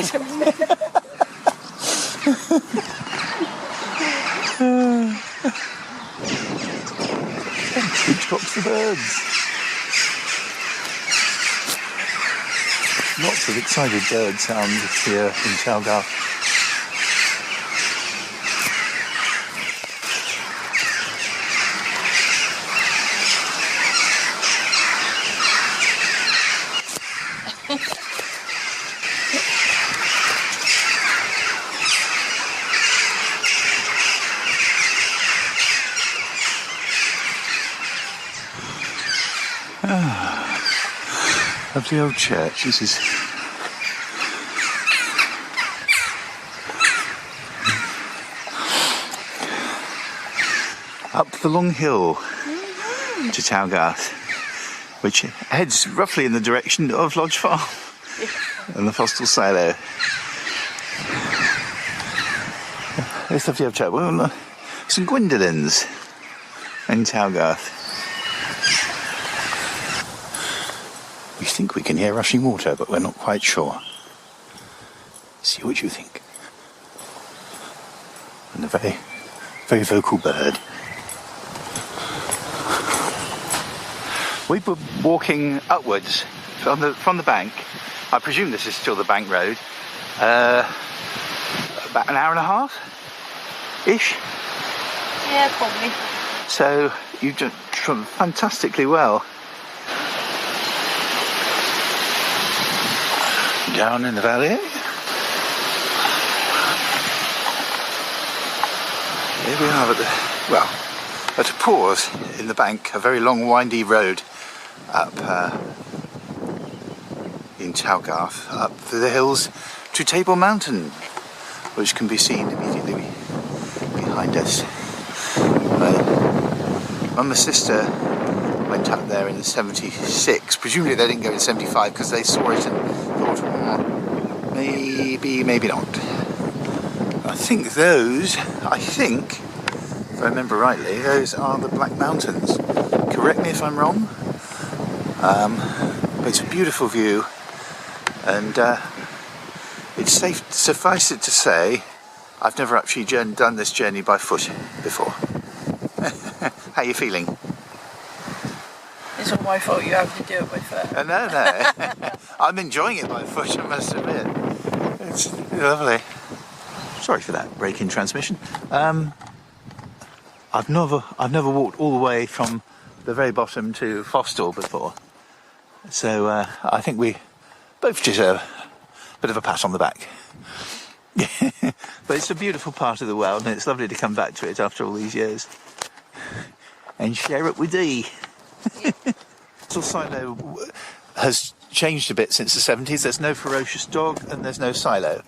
drops the birds? Lots of excited bird sounds here in Chalgarth. Lovely old church. This is up the long hill to Chalgarth, which heads roughly in the direction of Lodge Farm and the Fostel Silo. It's lovely old church. Well, St Gwendolyn's in Chalgarth. We think we can hear rushing water, but we're not quite sure. See what you think. And a very, very vocal bird. We were walking upwards from the bank. I presume this is still the bank road. About an hour and a half-ish. Yeah, probably. So you've done fantastically well. Down in the valley. Here we are at a pause in the bank, a very long windy road up in Chalgarth, up through the hills to Table Mountain, which can be seen immediately behind us. Mum and sister went up there in 76. Presumably they didn't go in 75 because they saw it and thought, maybe not. I think, if I remember rightly, those are the Black Mountains. Correct me if I'm wrong. But it's a beautiful view, and it's suffice it to say, I've never actually done this journey by foot before. How are you feeling? It's not my fault you have to do it by foot. No. I'm enjoying it by foot, I must admit. It's lovely. Sorry for that break in transmission. I've never walked all the way from the very bottom to Fostel before. So I think we both deserve a bit of a pat on the back. But it's a beautiful part of the world, and it's lovely to come back to it after all these years and share it with thee. Fostel Silo has changed a bit since the 70s. There's no ferocious dog and there's no silo.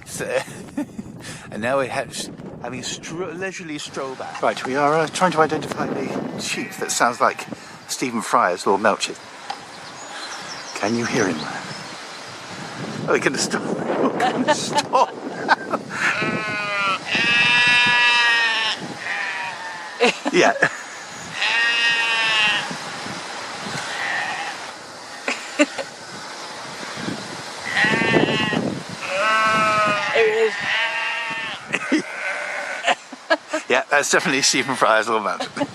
So, And now we're having a leisurely stroll back. Right, we are trying to identify the chief that sounds like Stephen Fry as Lord Melchett. Can you hear him? Oh, he can stop. Oh, he can stop. Yeah. Yeah, that's definitely Stephen Fry's Lord Melchett.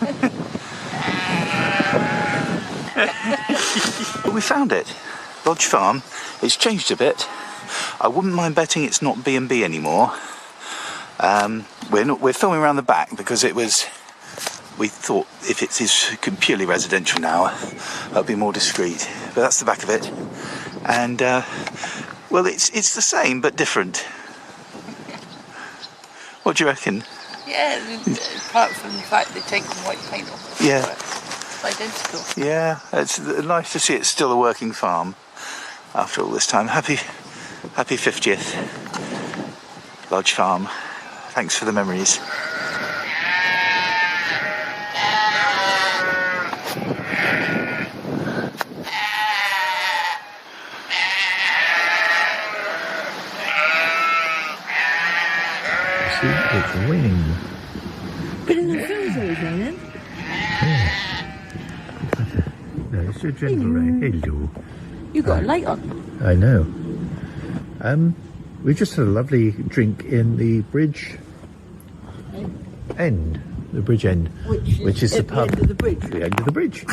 We found it. Lodge Farm. It's changed a bit. I wouldn't mind betting it's not B&B anymore. We're filming around the back because we thought if it is purely residential now, that'll be more discreet. But that's the back of it. And well, it's the same but different. What do you reckon? Yeah, apart from the fact they've taken white paint off. Yeah. It's identical. Yeah, it's nice to see it's still a working farm after all this time. Happy 50th, Lodge Farm. Thanks for the memories. It's raining. But in the film's always raining. Yeah. No, it's a gentle rain. Hello. You got a light on. I know. We just had a lovely drink in the bridge end. The bridge end. Which is the pub. The end of the bridge. The end of the bridge.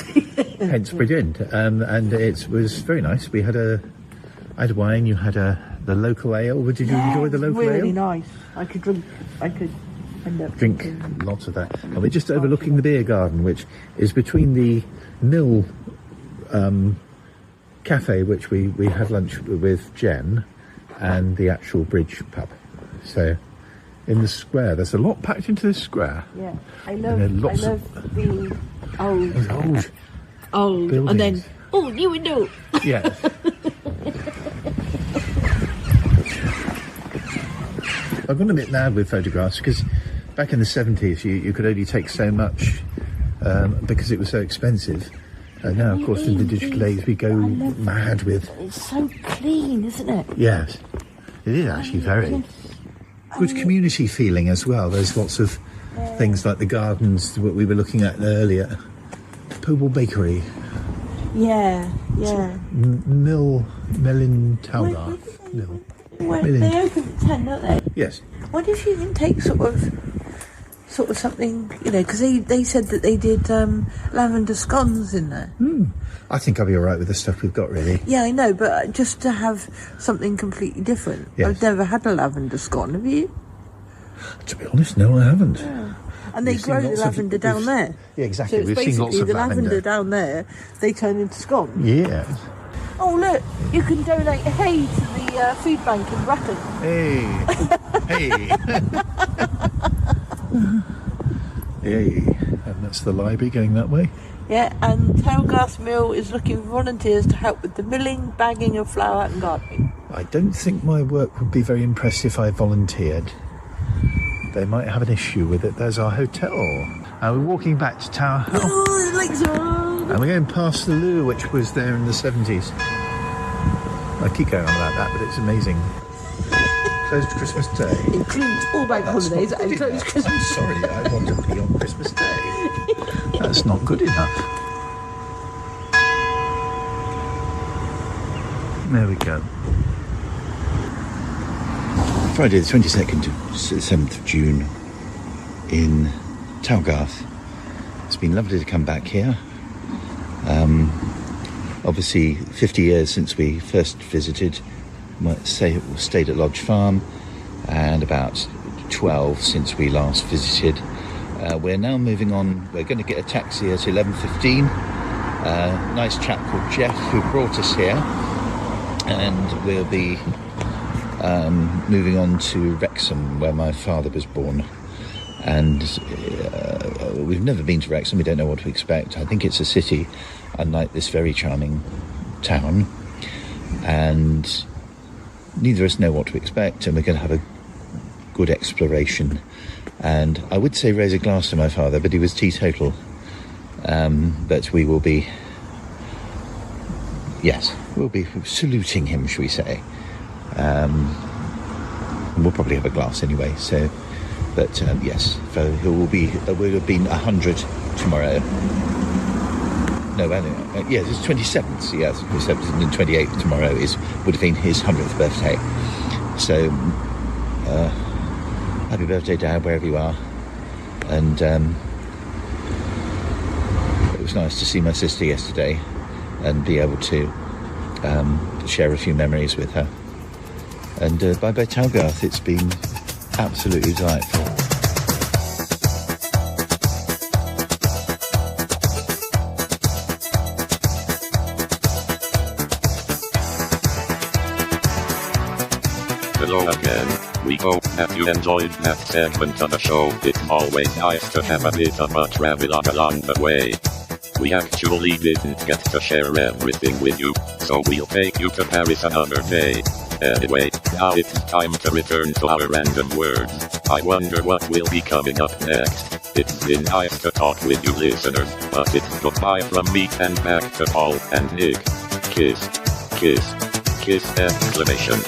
Hence Bridge End. And it was very nice. I had a wine, you had the local ale. Did you enjoy the local ale? Really nice. I could end up drink lots of that. And we're just overlooking the beer garden, which is between the Mill cafe, which we had lunch with Jen, and the actual bridge pub. So in the square, there's a lot packed into this square. Yeah, I love the old buildings. and then new window. Yeah. I've gone a bit mad with photographs because back in the 70s you could only take so much because it was so expensive. And now, of course, in the digital age, we go mad with... It's so clean, isn't it? Yes. It is actually very. Good community feeling as well. There's lots of things like the gardens, what we were looking at earlier. Pobel Bakery. Yeah. Mill in Talgarth. Mill. They open at 10, don't they? Yes. What if you can take sort of something, because they said that they did lavender scones in there. I think I'll be all right with the stuff we've got, really. Yeah, I know, but just to have something completely different. Yes. I've never had a lavender scone, have you? To be honest, no, I haven't. Yeah. And they grow the lavender down there. Yeah, exactly. So We've seen lots of the lavender down there, they turn into scones. Yeah. Oh, look, you can donate hay to the food bank in Bratton. Hey. Hey. And that's the library going that way. Yeah, and Talgarth Mill is looking for volunteers to help with the milling, bagging of flour and gardening. I don't think my work would be very impressed if I volunteered. They might have an issue with it. There's our hotel. And we're walking back to Tower Hill. Oh, the lights are on. And we're going past the loo, which was there in the 70s. I keep going on about that, but it's amazing. Closed Christmas Day. Includes all bank holidays and closed Christmas Day. I'm sorry, I want to be on Christmas Day. That's not good enough. There we go. Friday the 22nd to 7th of June in Talgarth. It's been lovely to come back here. Obviously 50 years since we first visited, stayed at Lodge Farm, and about 12 since we last visited. We're now moving on. We're going to get a taxi at 11:15. Nice chap called Jeff who brought us here, and we'll be moving on to Wrexham, where my father was born. And we've never been to Wrexham. We don't know what to expect. I think it's a city unlike this very charming town, and neither of us know what to expect, and we're going to have a good exploration. And I would say raise a glass to my father, but he was teetotal. But we will be, we'll be saluting him, shall we say. We'll probably have a glass anyway, so, but yes, so he will have been 100 tomorrow. No, yes, it's 27th, yes, 27th and 28th tomorrow would have been his 100th birthday. So, happy birthday, Dad, wherever you are. And it was nice to see my sister yesterday and be able to share a few memories with her. And bye-bye Talgarth, it's been absolutely delightful. Hello again. We hope that you enjoyed that segment of the show. It's always nice to have a bit of a travelogue along the way. We actually didn't get to share everything with you, so we'll take you to Paris another day. Anyway, now it's time to return to our random words. I wonder what will be coming up next. It's been nice to talk with you listeners, but it's goodbye from me and back to Paul and Nick. Kiss. Kiss. Kiss exclamation.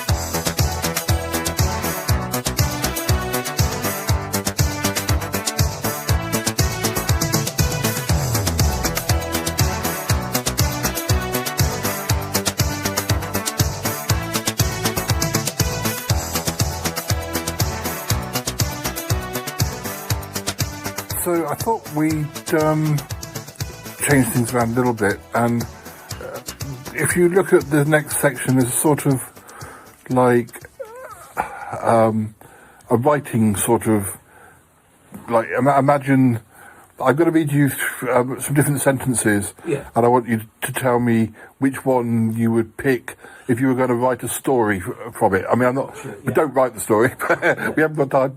So I thought we'd change things around a little bit, and if you look at the next section, there's sort of like a writing sort of, like, imagine I'm going to read you some different sentences, and I want you to tell me which one you would pick if you were going to write a story from it. I mean, I'm not. We don't write the story. We haven't got time.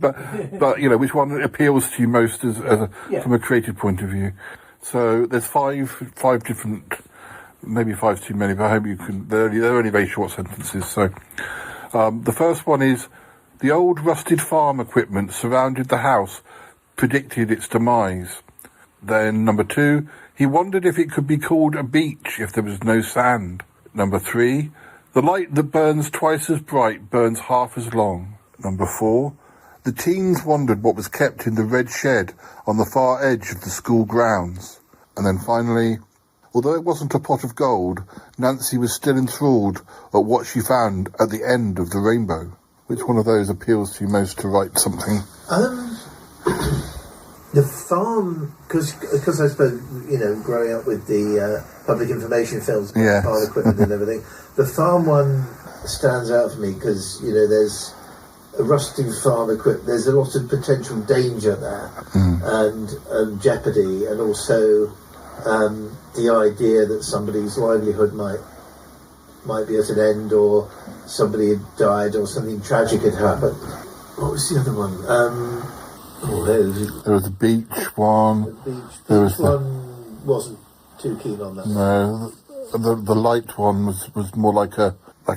But you know, which one appeals to you most from a creative point of view. So there's five different. Maybe five's too many, but I hope you can. They're only very short sentences. So the first one is: the old rusted farm equipment surrounded the house, predicted its demise. Then number 2, he wondered if it could be called a beach if there was no sand. Number 3, the light that burns twice as bright burns half as long. Number 4, the teens wondered what was kept in the red shed on the far edge of the school grounds. And then finally, although it wasn't a pot of gold, Nancy was still enthralled at what she found at the end of the rainbow. Which one of those appeals to you most to write something? The farm, because I suppose, you know, growing up with the public information films, farm equipment and everything, the farm one stands out for me because, you know, there's a rusting farm equipment, there's a lot of potential danger there and jeopardy, and also the idea that somebody's livelihood might be at an end, or somebody had died, or something tragic had happened. What was the other one? There was the beach one. The beach one wasn't too keen on that. No, the light one was more like a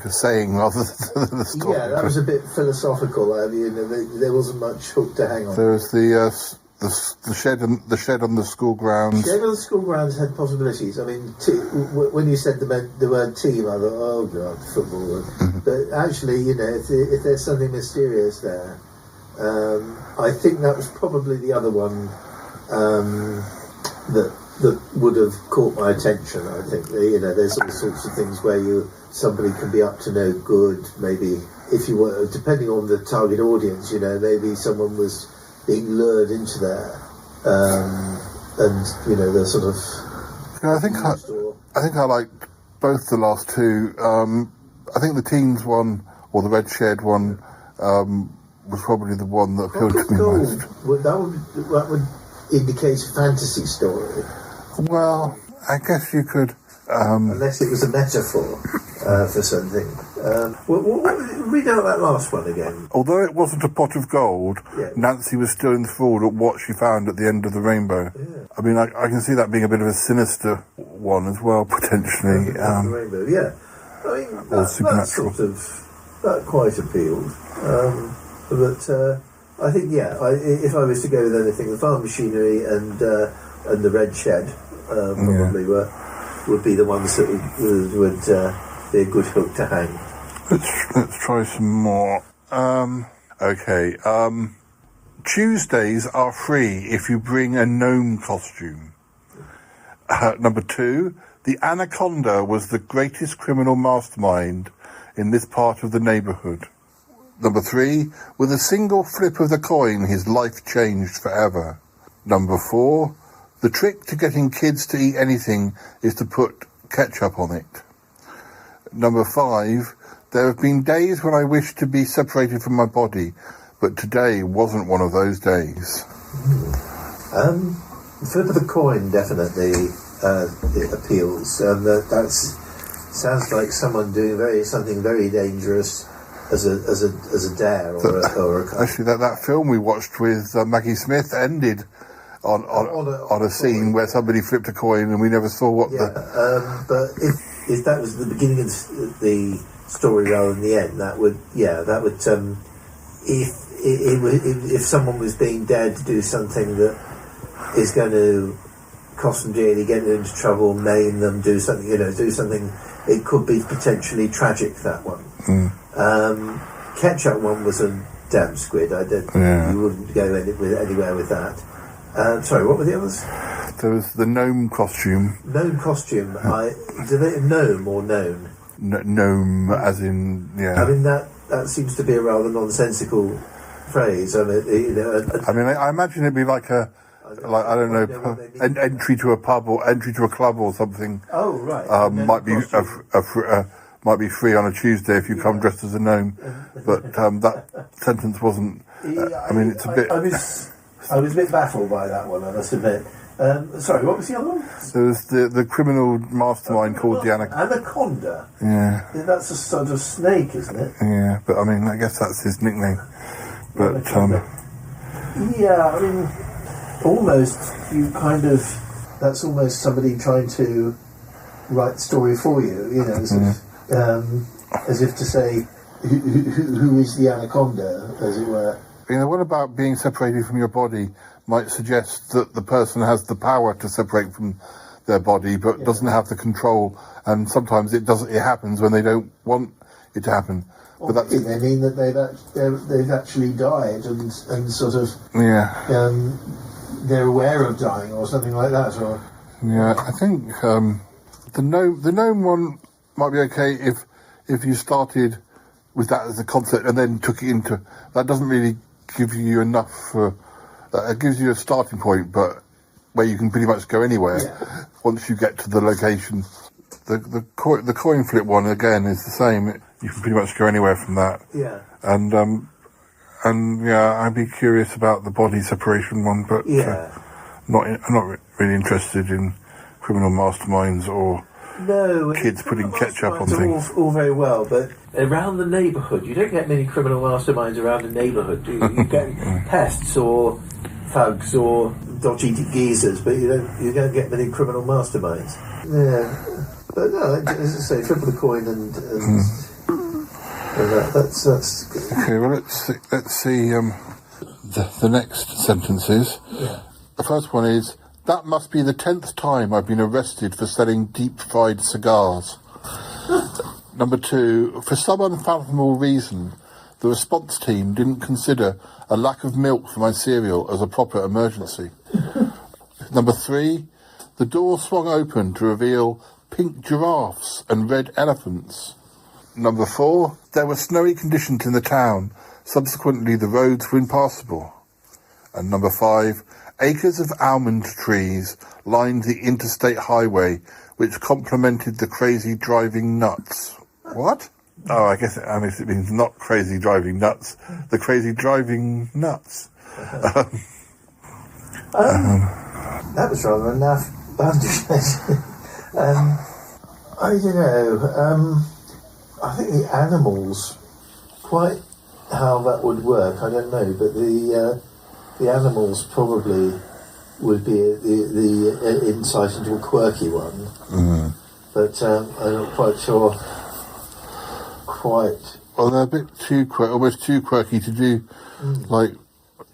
saying rather than the story. Yeah, that was a bit philosophical. I mean, there wasn't much hook to hang on. There was the shed on the school grounds. The shed on the school grounds had possibilities. I mean, when you said the word team, I thought, oh god, football. But actually, you know, if there's something mysterious there. I think that was probably the other one that would have caught my attention. I think you know, there's all sorts of things where somebody can be up to no good. Maybe if you were, depending on the target audience, you know, maybe someone was being lured into there, and you know, the sort of. Yeah, I think I liked both the last two. I think the teens one or the red shed one. Was probably the one that appealed to me most. That would indicate a fantasy story. Well, I guess you could... unless it was a metaphor for something. Read out that last one again. Although it wasn't a pot of gold, Nancy was still enthralled at what she found at the end of the rainbow. Yeah. I mean, I can see that being a bit of a sinister one as well, potentially. The rainbow, yeah. I mean, that sort of... That quite appealed. But I think, if I was to go with anything, the farm machinery and the red shed probably would be the ones that would be a good hook to hang. Let's try some more. Okay. Tuesdays are free if you bring a gnome costume. Number 2, the Anaconda was the greatest criminal mastermind in this part of the neighbourhood. Number 3, with a single flip of the coin, his life changed forever. Number 4, the trick to getting kids to eat anything is to put ketchup on it. Number 5, there have been days when I wished to be separated from my body, but today wasn't one of those days. Flip of the coin definitely it appeals. That sounds like someone doing something very dangerous as a dare or a actually, that film we watched with Maggie Smith ended on a scene where somebody flipped a coin and we never saw what but if that was the beginning of the story rather than the end, that would if someone was being dared to do something that is going to cost them dearly, get them into trouble, maim them, do something, it could be potentially tragic, that one. Ketchup one was a damn squid. You wouldn't go anywhere with that. Sorry, what were the others? There was the gnome costume. Gnome costume. Do they gnome or known? Gnome, as in, yeah. I mean, that seems to be a rather nonsensical phrase. I mean, I imagine it'd be like entry to a pub or entry to a club or something. Oh, right. Might be free on a Tuesday if you come dressed as a gnome, but that sentence wasn't. I mean, it's a bit. I was a bit baffled by that one, I must admit. Sorry, what was the other one? There was the criminal mastermind called the Anaconda. Yeah. That's a sort of snake, isn't it? Yeah, but I mean, I guess that's his nickname. But yeah, I mean, almost that's almost somebody trying to write the story for you, as if to say, who is the Anaconda, as it were. What about being separated from your body might suggest that the person has the power to separate from their body, but doesn't have the control, and sometimes it happens when they don't want it to happen. But that's they mean that they've actually died and sort of they're aware of dying or something like that. Or I think the gnome one might be okay if you started with that as a concept and then took it into that. Doesn't really give you enough for it gives you a starting point, but where you can pretty much go anywhere once you get to the location. The coin flip one again is the same. You can pretty much go anywhere from that. Yeah. And I'd be curious about the body separation one, but I'm not really interested in criminal masterminds or kids putting ketchup on things. All very well, but around the neighbourhood, you don't get many criminal masterminds around the neighbourhood, do you? You get pests or thugs or dodgy geezers, but you don't get many criminal masterminds. Yeah, but no, as I say, flip of the coin and that's good. Okay. Well, let's see the next sentences. Yeah. The first one is, that must be the 10th time I've been arrested for selling deep-fried cigars. Number 2, for some unfathomable reason, the response team didn't consider a lack of milk for my cereal as a proper emergency. Number 3, the door swung open to reveal pink giraffes and red elephants. Number 4, there were snowy conditions in the town. Subsequently, the roads were impassable. And number 5, acres of almond trees lined the interstate highway, which complemented the crazy driving nuts. What? Oh, I guess it means not crazy driving nuts, the crazy driving nuts. That was rather enough. I don't know. I think the animals, quite how that would work, I don't know, but the animals probably would be the insight into a quirky one. But I'm not quite sure Well, they're a bit too almost too quirky to do. Like,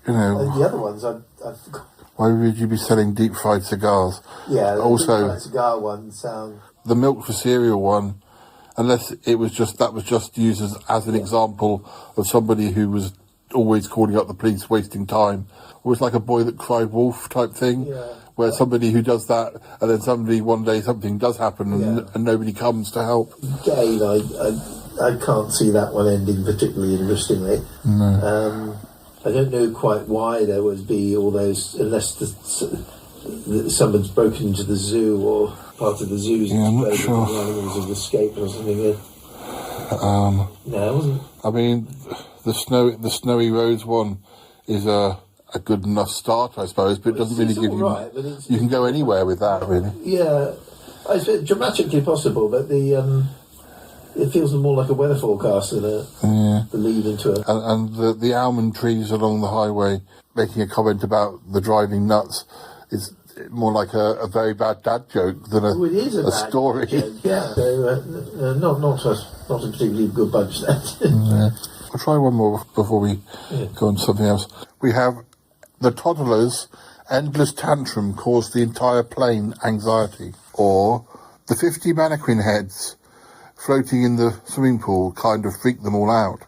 you know. The other ones, I forgot. Why would you be selling deep fried cigars? Yeah, also the deep fried cigar one sound. The milk for cereal one, unless it was just used as an example of somebody who was always calling up the police, wasting time. It was like a boy that cried wolf type thing, where somebody who does that, and then somebody one day something does happen and nobody comes to help. Again, I can't see that one ending particularly interestingly. No. I don't know quite why there would be all those, unless someone's broken into the zoo or part of the zoo's exploded and the animals have escaped or something. No, it wasn't. I mean, the Snowy Roads one is a good enough start, I suppose, but it doesn't really give you... Right, but you can go anywhere with that, really. Yeah, it's dramatically possible, but it feels more like a weather forecast than the lead into it. And the almond trees along the highway, making a comment about the driving nuts, is more like a very bad dad joke than a story. Joke, yeah, not a particularly good bunch, that. I'll try one more before we go on to something else. We have the toddler's endless tantrum caused the entire plane anxiety, or the 50 mannequin heads floating in the swimming pool kind of freaked them all out,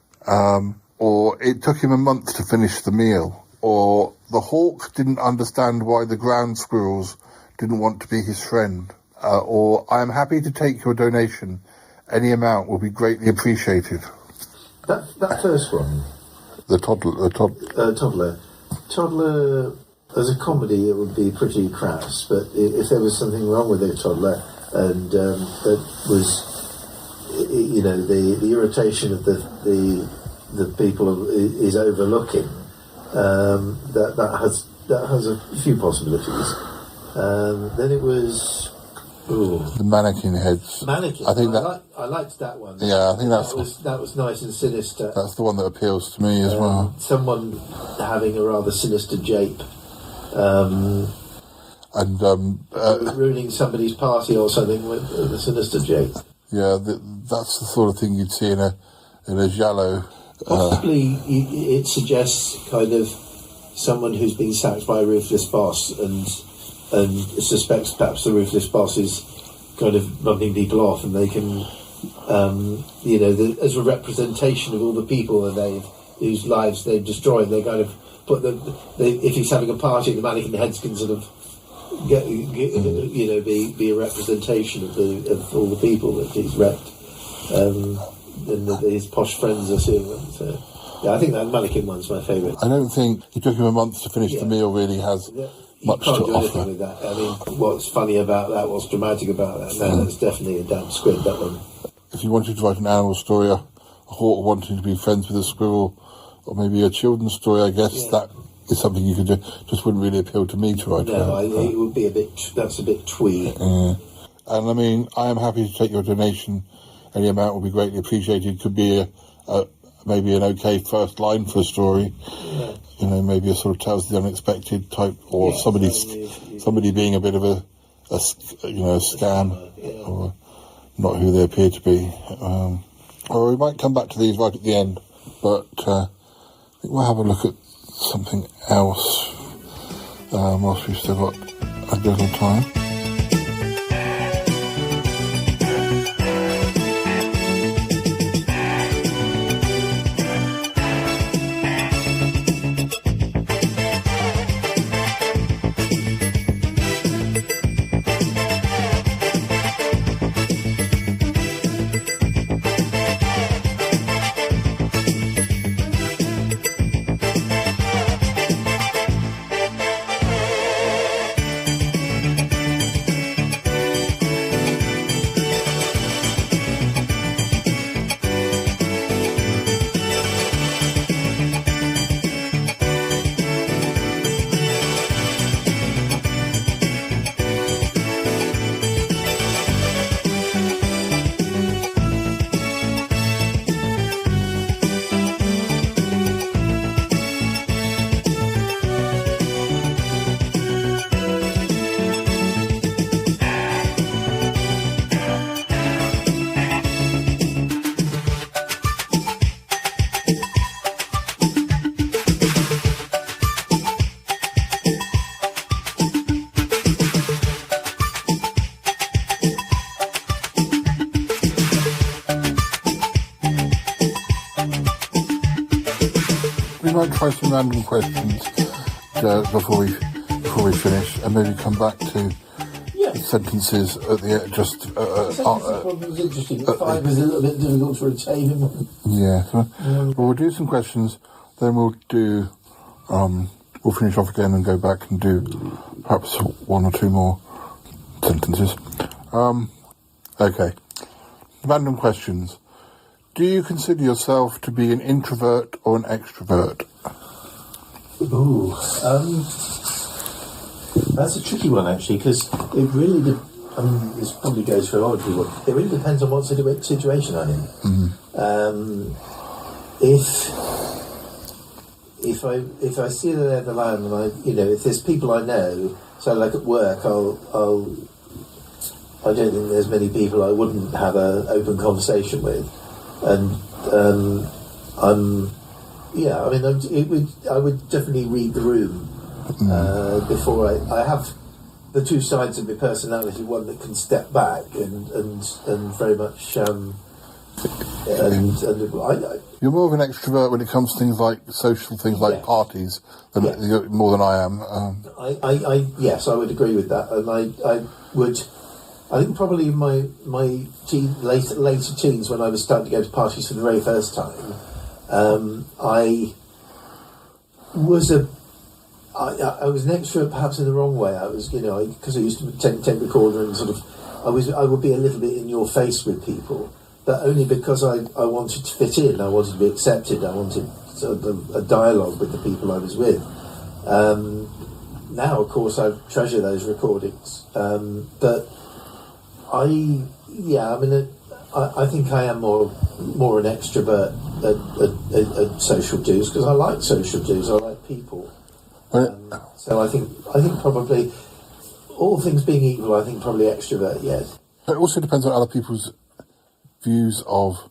or it took him a month to finish the meal, or the hawk didn't understand why the ground squirrels didn't want to be his friend, or I am happy to take your donation. Any amount will be greatly appreciated. That first one, the toddler. Toddler, as a comedy, it would be pretty crass. But if there was something wrong with the toddler, and that was, you know, the irritation of the people is overlooking, that has a few possibilities. Then it was. Ooh. The mannequin heads. Mannequin. I think I liked that one. Yeah, I think that was nice and sinister. That's the one that appeals to me as well. Someone having a rather sinister jape, ruining somebody's party or something with a sinister jape. Yeah, that's the sort of thing you'd see in a giallo. Possibly, it suggests kind of someone who's been sacked by a ruthless boss and suspects perhaps the ruthless boss is kind of bumping people off, and they can, as a representation of all the people whose lives they've destroyed, they kind of put them. If he's having a party, the mannequin heads can sort of be a representation of all the people that he's wrecked, and his posh friends are seeing them. So, yeah, I think that mannequin one's my favourite. I don't think it took him a month to finish the meal. Really has. Much you can't to do offer. anything with that. I mean, what's funny about that, what's dramatic about that, no, that's definitely a damn squid, that one. If you wanted to write an animal story, a hawk wanting to be friends with a squirrel, or maybe a children's story, I guess that is something you could do. Just wouldn't really appeal to me to write. No, it would be that's a bit twee. And I mean, I am happy to take your donation. Any amount will be greatly appreciated. Could be maybe an okay first line for a story. Yeah. You know, maybe a sort of Tales of the Unexpected type, or somebody being a bit of a scam, or not who they appear to be. Or we might come back to these right at the end, but I think we'll have a look at something else whilst we've still got a little time. might try some random questions before we finish, and maybe come back to sentences at the end. Just was interesting. 5 is a little bit difficult to retain. Yeah. So, well, we'll do some questions, then we'll do. We'll finish off again and go back and do perhaps 1 or 2 more sentences. Okay. Random questions. Do you consider yourself to be an introvert or an extrovert? Ooh, that's a tricky one actually, because it really, this probably goes for a lot of people. It really depends on what situation I'm in. If I see the lay of the land, and if there's people I know, so like at work, I don't think there's many people I wouldn't have an open conversation with, and I would definitely read the room before I have the 2 sides of my personality, one that can step back and very much you're more of an extrovert when it comes to things like social things like parties more than I am. Yes, I would agree with that, and I think probably in my later teens, when I was starting to go to parties for the very first time, I was an extrovert, perhaps in the wrong way. I was, because I used to tape recorder and sort of, I would be a little bit in your face with people, but only because I wanted to fit in, I wanted to be accepted, I wanted sort of a dialogue with the people I was with. Now, of course, I treasure those recordings, but I think I am more an extrovert at social dues, because I like social dues. I like people. So I think probably, all things being equal, I think probably extrovert. Yes. It also depends on other people's views of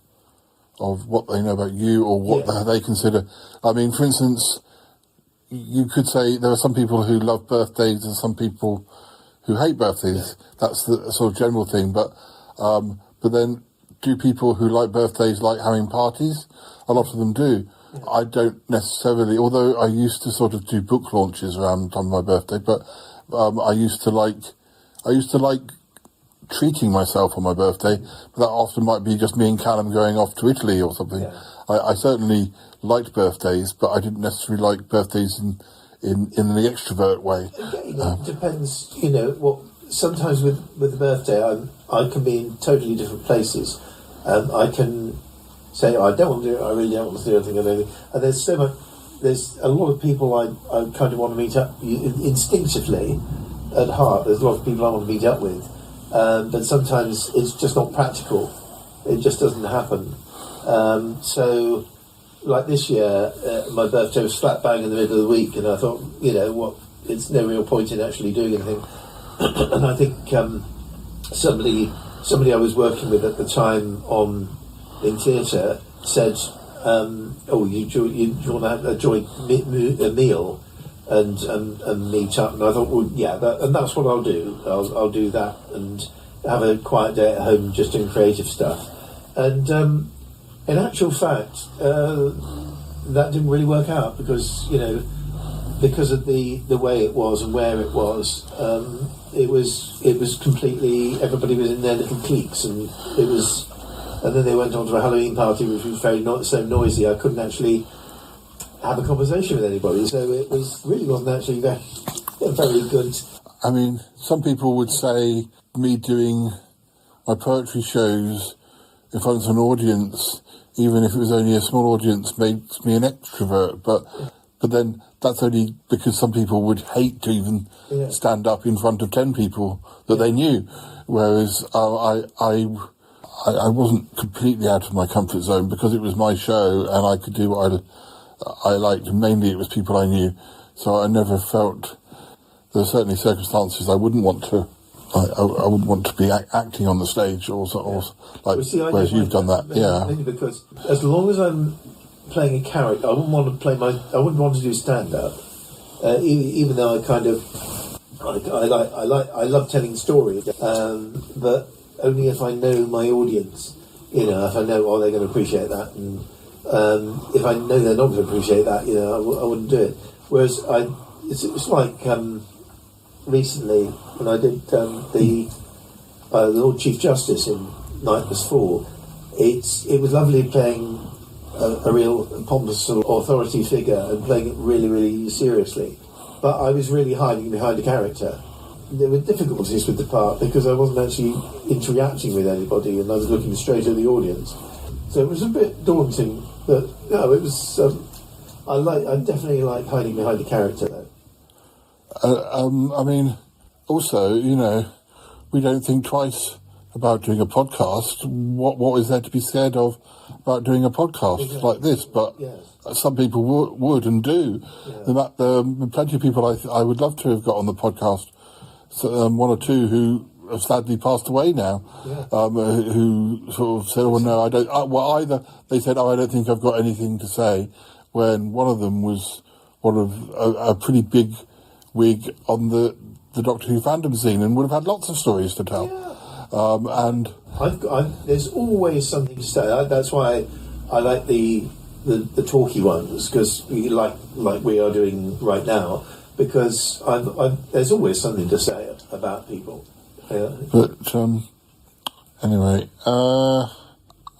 what they know about you, or what they consider. I mean, for instance, you could say there are some people who love birthdays and some people who hate birthdays. That's the sort of general thing. But then, do people who like birthdays like having parties? A lot of them do. I don't necessarily, although I used to sort of do book launches around the time of my birthday, but I used to like treating myself on my birthday, but that often might be just me and Callum going off to Italy or something. Yeah. I certainly liked birthdays, but I didn't necessarily like birthdays in the extrovert way. It depends, sometimes with the birthday, I can be in totally different places. I can say, I don't want to do it, I really don't want to do anything. And there's a lot of people I kind of want to meet up, instinctively, at heart, there's a lot of people I want to meet up with. But sometimes it's just not practical. It just doesn't happen. So, like this year, my birthday was slap bang in the middle of the week, and I thought, it's no real point in actually doing anything. And I think somebody I was working with at the time in theatre said, "Oh, you want to have a joint meal and meet up?" And I thought, well, yeah, that's what I'll do. I'll do that and have a quiet day at home, just doing creative stuff. And in actual fact, that didn't really work out because of the way it was and where it was. It was completely, everybody was in their little cliques, and it was. And then they went on to a Halloween party, which was so noisy I couldn't actually have a conversation with anybody. So it wasn't actually very good. I mean, some people would say me doing my poetry shows in front of an audience, even if it was only a small audience, makes me an extrovert. But then that's only because some people would hate to even stand up in front of 10 people that they knew, whereas I wasn't completely out of my comfort zone because it was my show and I could do what I liked, and mainly it was people I knew. So I never felt, there are certainly circumstances I wouldn't want to. I wouldn't want to be acting on the stage or whereas you've done that. Mainly because as long as I'm playing a character, I wouldn't want to do stand up. Even though I kind of I love telling stories, but only if I know my audience. If I know, they're going to appreciate that, and if I know they're not going to appreciate that, you know, I wouldn't do it. Whereas it's like recently when I did the Lord Chief Justice in Night Must Fall. It was lovely playing a real pompous authority figure and playing it really, really seriously. But I was really hiding behind a character. There were difficulties with the part because I wasn't actually interacting with anybody and I was looking straight at the audience. So it was a bit daunting, but no, it was. I definitely like hiding behind a character, though. I mean, also, you know, we don't think twice about doing a podcast. What is there to be scared of about doing a podcast like this? But some people would and do. Yeah. There are plenty of people I would love to have got on the podcast. So, one or two who have sadly passed away now, who sort of said, "Oh no, I don't." Well, either they said, "Oh, I don't think I've got anything to say," when one of them was one of a pretty big wig on the Doctor Who fandom scene and would have had lots of stories to tell. Yeah. And there's always something to say. That's why I like the talky ones, because like we are doing right now, because there's always something to say about people. Yeah. But anyway, I'll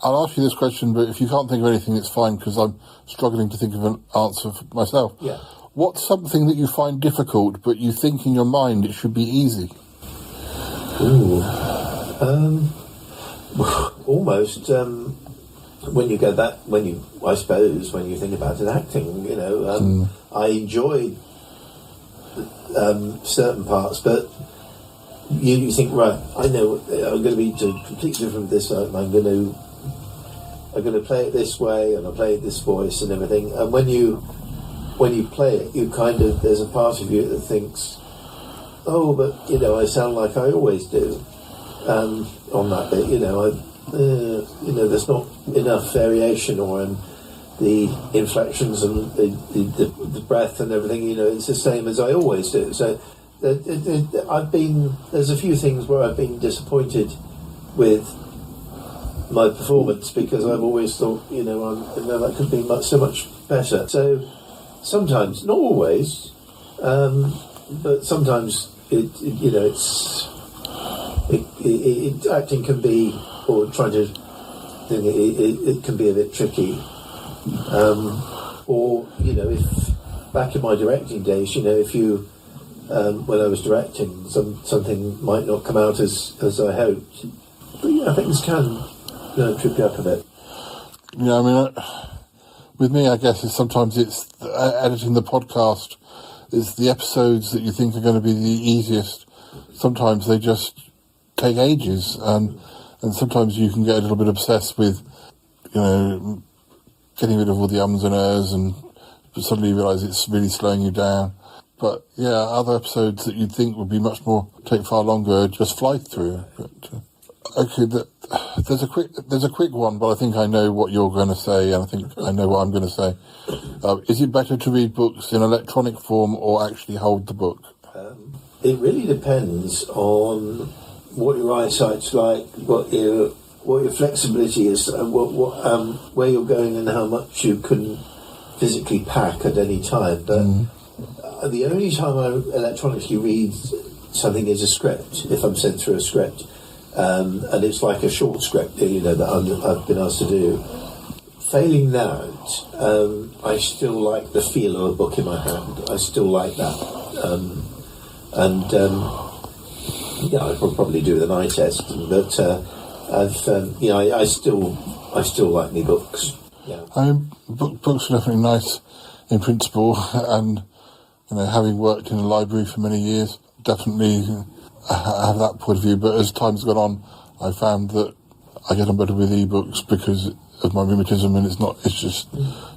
ask you this question, but if you can't think of anything, it's fine, because I'm struggling to think of an answer for myself. Yeah. What's something that you find difficult, but you think in your mind it should be easy? Ooh. Almost. When you go back, I suppose, when you think about it, acting, you know, I enjoyed certain parts, but you think, right, I know I'm going to be completely different this time. I'm going to play it this way, and I play it this voice and everything. And when you play it, you kind of, there's a part of you that thinks, oh, but you know, I sound like I always do on that bit. You know, there's not enough variation, or the inflections and the breath and everything. You know, it's the same as I always do. So there's a few things where I've been disappointed with my performance, because I've always thought, you know, that could be so much better. So sometimes, not always, but sometimes acting can be, or trying to think it can be a bit tricky. Or, you know, if back in my directing days, you know, if you when I was directing, something might not come out as I hoped. But yeah, things can trip you up a bit. Yeah, I mean, with me, I guess sometimes it's editing the podcast. Is the episodes that you think are going to be the easiest, sometimes they just take ages, and sometimes you can get a little bit obsessed with, you know, getting rid of all the ums and ers, and suddenly you realise it's really slowing you down. But yeah, other episodes that you'd think would be much more, take far longer, just fly through. But, okay, there's a quick one, but I think I know what you're going to say, and I think I know what I'm going to say. Is it better to read books in electronic form or actually hold the book? It really depends on what your eyesight's like, what your flexibility is, where you're going, and how much you can physically pack at any time. But the only time I electronically read something is a script, if I'm sent through a script. And it's like a short script, you know, that I've been asked to do. Failing that, I still like the feel of a book in my hand. I still like that. Yeah, I could probably do the eye test, but I still like my books. Yeah. I mean, books are definitely nice in principle, and you know, having worked in a library for many years, definitely I have that point of view. But as time's gone on, I found that I get on better with e-books because of my rheumatism, and it's just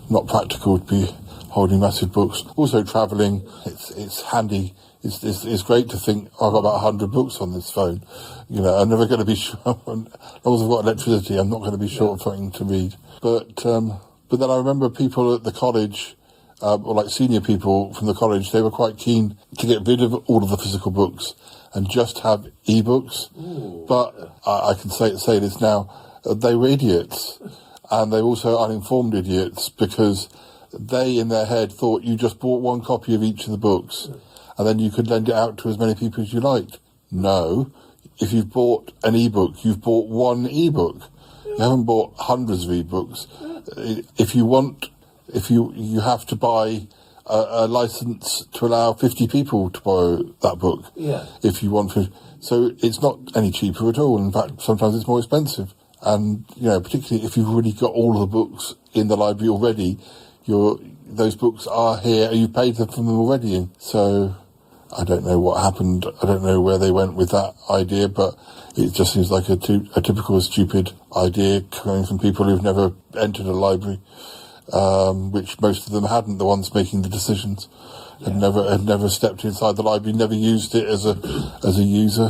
not practical to be holding massive books. Also, travelling, it's handy. It's great to think, I've got about 100 books on this phone. You know, I'm never going to be short. As long as I've got electricity, I'm not going to be short of something to read. But then I remember people at the college, or like senior people from the college, they were quite keen to get rid of all of the physical books and just have e-books. But I can say this now, they were idiots. and they're also uninformed idiots because they, in their head, thought you just bought one copy of each of the books and then you could lend it out to as many people as you liked. No. If you've bought an e-book, you've bought one e-book. You haven't bought hundreds of e-books. If you have to buy a license to allow 50 people to borrow that book. Yeah. If you want to. So it's not any cheaper at all. In fact, sometimes it's more expensive. And, particularly if you've already got all of the books in the library already, those books are here and you've paid them for them already. So I don't know what happened. I don't know where they went with that idea, but it just seems like a typical stupid idea coming from people who've never entered a library, which most of them hadn't, the ones making the decisions. Had never stepped inside the library, never used it as a user.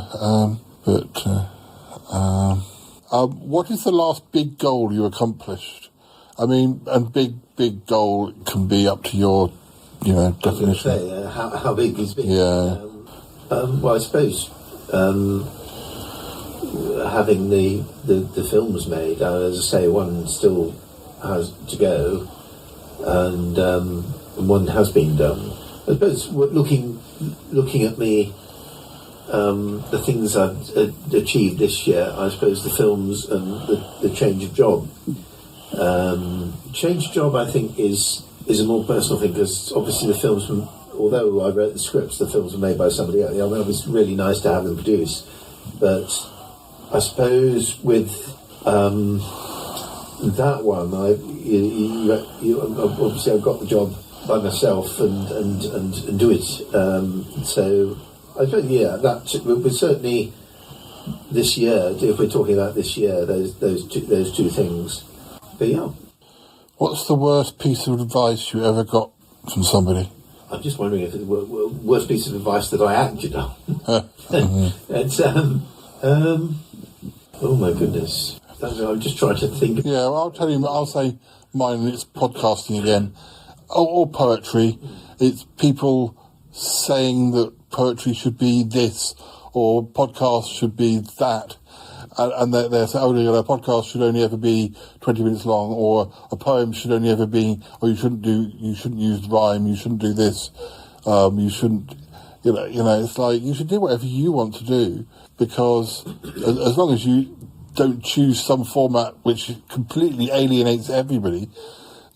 What is the last big goal you accomplished? I mean, and big goal can be up to your, definition. I was going to say, how big is big? Yeah. Well, I suppose having the films made, as I say, one still has to go, and one has been done. I suppose looking at me, the things I've achieved this year, I suppose the films and the change of job. Change of job, I think, is a more personal thing, because obviously the films, although I wrote the scripts, the films were made by somebody else. I mean, it was really nice to have them produced, but I suppose with that one, obviously I've got the job by myself and do it. So I suppose, that was certainly this year. If we're talking about this year, those two things. But yeah. What's the worst piece of advice you ever got from somebody? I'm just wondering if it's the worst piece of advice that I acted on. It's oh my goodness. I'm just trying to think. Yeah, well, I'll tell you. I'll say mine. And it's podcasting again, or poetry. It's people saying that poetry should be this, or podcasts should be that. And they're saying, a podcast should only ever be 20 minutes long, or a poem should only ever be, or you shouldn't use rhyme, you shouldn't do this, you shouldn't, it's like, you should do whatever you want to do, because as long as you don't choose some format which completely alienates everybody,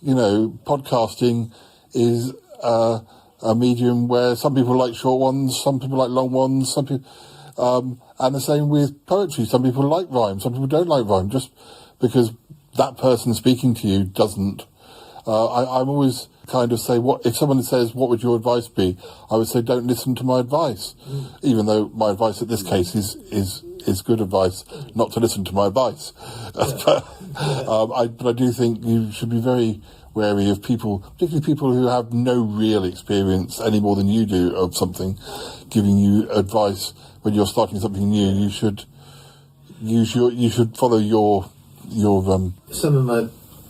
podcasting is a medium where some people like short ones, some people like long ones, some people... and the same with poetry. Some people like rhyme, some people don't like rhyme, just because that person speaking to you doesn't. I'm always kind of say, if someone says, what would your advice be? I would say, don't listen to my advice. Even though my advice at this case is good advice, not to listen to my advice. But I do think you should be very wary of people, particularly people who have no real experience any more than you do of something, giving you advice. When you're starting something new, you should follow your. Some of my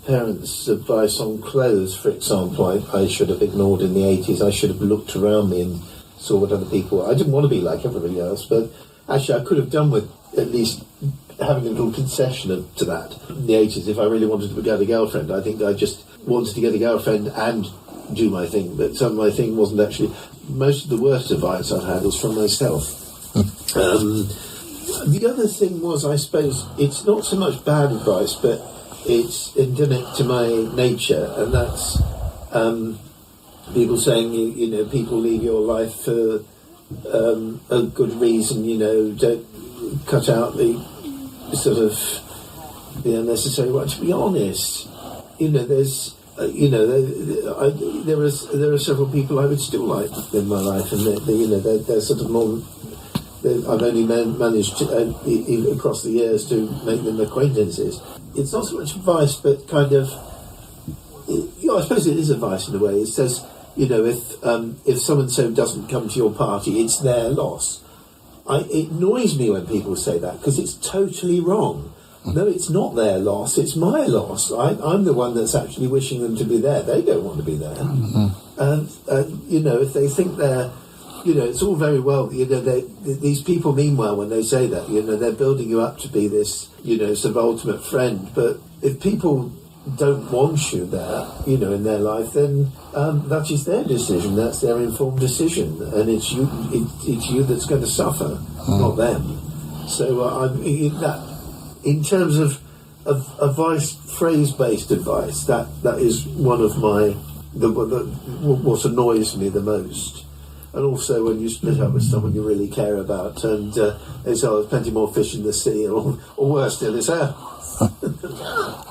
parents' advice on clothes, for example, I should have ignored in the 80s. I should have looked around me and saw what other people were. I didn't want to be like everybody else, but actually I could have done with at least having a little concession to that. In the 80s, if I really wanted to get a girlfriend, I think I just wanted to get a girlfriend and do my thing, but some of my thing wasn't actually. Most of the worst advice I've had was from myself. The other thing was, I suppose, it's not so much bad advice, but it's endemic to my nature, and that's people saying, people leave your life for a good reason, don't cut out the sort of the unnecessary one. To be honest, there's there are several people I would still like in my life, and they're sort of more. I've only managed to, even across the years, to make them acquaintances. It's not so much advice, but kind of, I suppose it is advice in a way. It says, if so-and-so doesn't come to your party, it's their loss. It annoys me when people say that, because it's totally wrong. No, it's not their loss, it's my loss. I'm the one that's actually wishing them to be there. They don't want to be there. And if they think they're... it's all very well, these people mean well when they say that, they're building you up to be this, sort of ultimate friend, but if people don't want you there, you know, in their life, then that is their decision. That's their informed decision, and it's you that's going to suffer, not them. So in terms of advice, phrase-based advice, that is one of what annoys me the most. And also when you split up with someone you really care about, and they say, there's plenty more fish in the sea, or worse still, it's I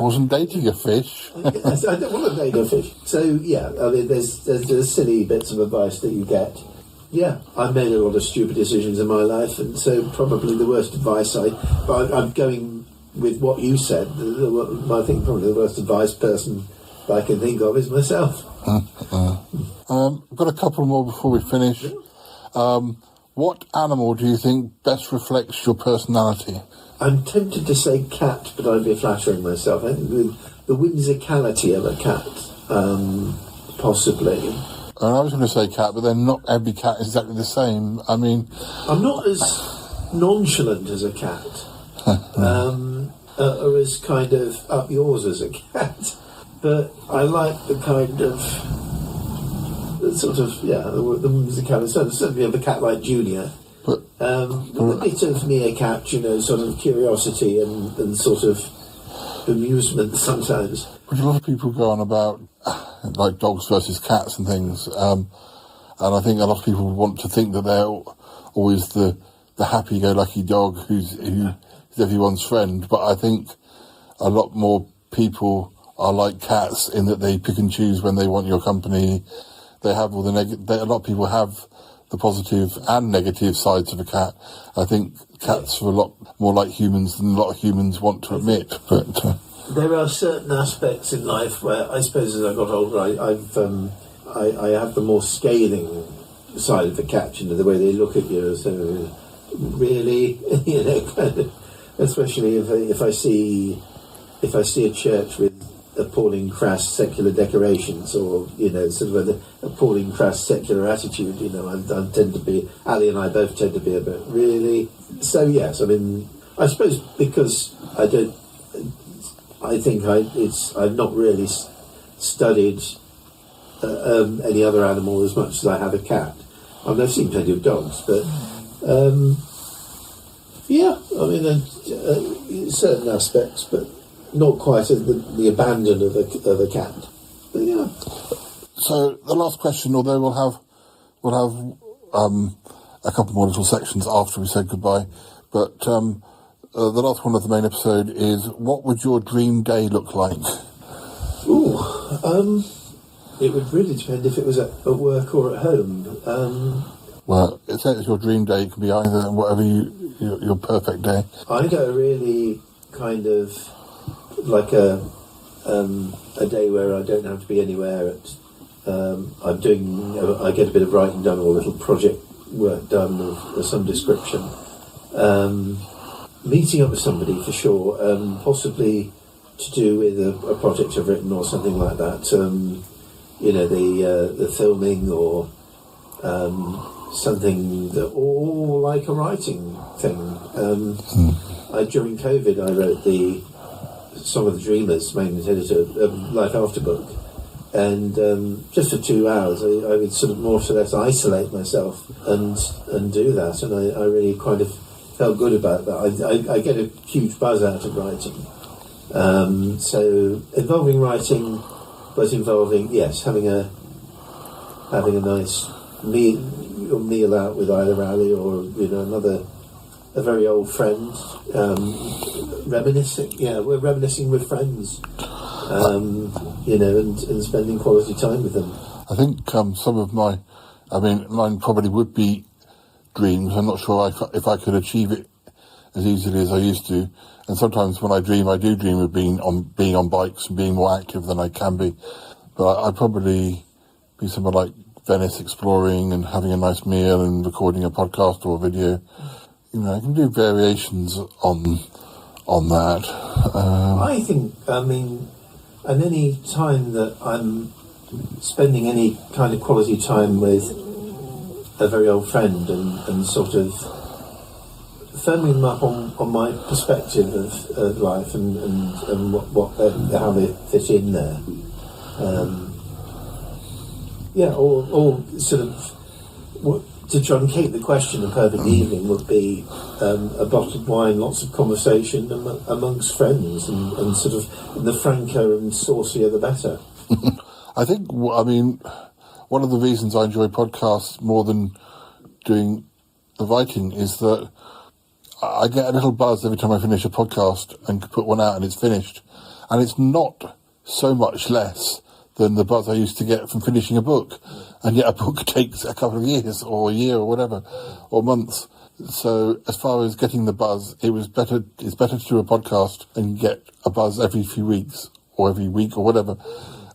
wasn't dating a fish. Yes, I don't want to date a fish. So yeah, I mean, there's silly bits of advice that you get. Yeah, I've made a lot of stupid decisions in my life, and so probably the worst advice I'm going with what you said. I think probably the worst advice person I can think of is myself. I've got a couple more before we finish. What animal do you think best reflects your personality? I'm tempted to say cat, but I'd be flattering myself. I think the whimsicality of a cat, possibly. And I was going to say cat, but then not every cat is exactly the same. I mean, I'm not as nonchalant as a cat, or as kind of up yours as a cat. But I like the kind of the musicality. Certainly of a cat like Junior. But a bit of meerkat, you know, sort of curiosity and sort of amusement sometimes. But a lot of people go on about like dogs versus cats and things, and I think a lot of people want to think that they're always the happy-go-lucky dog who's everyone's friend. But I think a lot more people are like cats in that they pick and choose when they want your company. They have all a lot of people have the positive and negative sides of a cat. I think cats are a lot more like humans than a lot of humans want to admit. But there are certain aspects in life where I suppose as I got older, I have the more scathing side of the cat. You know, the way they look at you, so really, you know, kind of, especially if I see a church with appalling crass secular decorations, or you know, sort of an appalling crass secular attitude. You know, Ali and I both tend to be a bit really. So yes, I mean, I suppose because I've not really studied any other animal as much as I have a cat. I mean, I've seen plenty of dogs, but yeah, I mean, certain aspects, but not quite as the abandon of a cat. But yeah. So the last question, although we'll have a couple more little sections after we say goodbye, but the last one of the main episode is, what would your dream day look like? It would really depend if it was at work or at home. Well, it's your dream day. It can be either whatever your perfect day. I don't really kind of like a day where I don't have to be anywhere. I get a bit of writing done, or a little project work done of some description. Meeting up with somebody for sure, possibly to do with a project I've written or something like that. You know, the filming or something or like a writing thing. During COVID, I wrote the Song of the Dreamers, main editor, Life After book, and just for 2 hours, I would sort of more or less isolate myself and do that, and I really kind of felt good about that. I get a huge buzz out of writing. So involving writing, but involving having a nice meal out with either Ali or a very old friend, reminiscing. Yeah, we're reminiscing with friends, and spending quality time with them. I think some of mine probably would be dreams. I'm not sure if I could achieve it as easily as I used to. And sometimes when I do dream of being on bikes and being more active than I can be. But I'd probably be somewhere like Venice exploring and having a nice meal and recording a podcast or a video. You know, I can do variations on that. I think, and any time that I'm spending any kind of quality time with a very old friend and sort of firming them up on my perspective of life and how they fit in there. Or sort of to truncate the question, a perfect evening would be a bottle of wine, lots of conversation amongst friends, and sort of the franker and saucier the better. I mean, one of the reasons I enjoy podcasts more than doing the writing is that I get a little buzz every time I finish a podcast and put one out and it's finished. And it's not so much less than the buzz I used to get from finishing a book. And yet a book takes a couple of years or a year or whatever, or months. So as far as getting the buzz, it's better to do a podcast and get a buzz every few weeks or every week or whatever,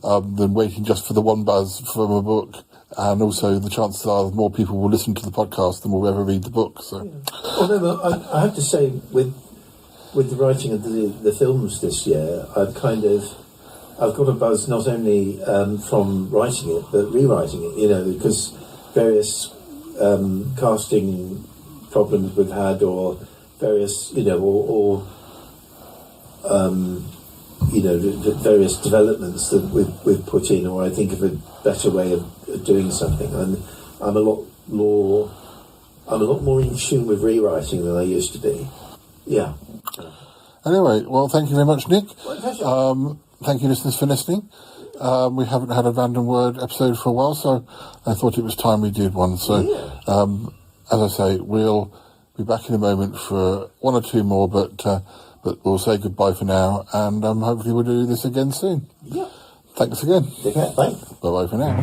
than waiting just for the one buzz from a book. And also the chances are that more people will listen to the podcast than will ever read the book. So, Although I have to say, with the writing of the films this year, I've got a buzz not only from writing it but rewriting it. Because various casting problems we've had, or various the various developments that we've put in, or I think of a better way of doing something. I'm a lot more in tune with rewriting than I used to be. Yeah. Anyway, well, thank you very much, Nick. Thank you, listeners, for listening. We haven't had a Random Word episode for a while, so I thought it was time we did one. So, as I say, we'll be back in a moment for one or two more, but we'll say goodbye for now, and hopefully we'll do this again soon. Yeah. Thanks again. Take care. Bye. Bye-bye for now.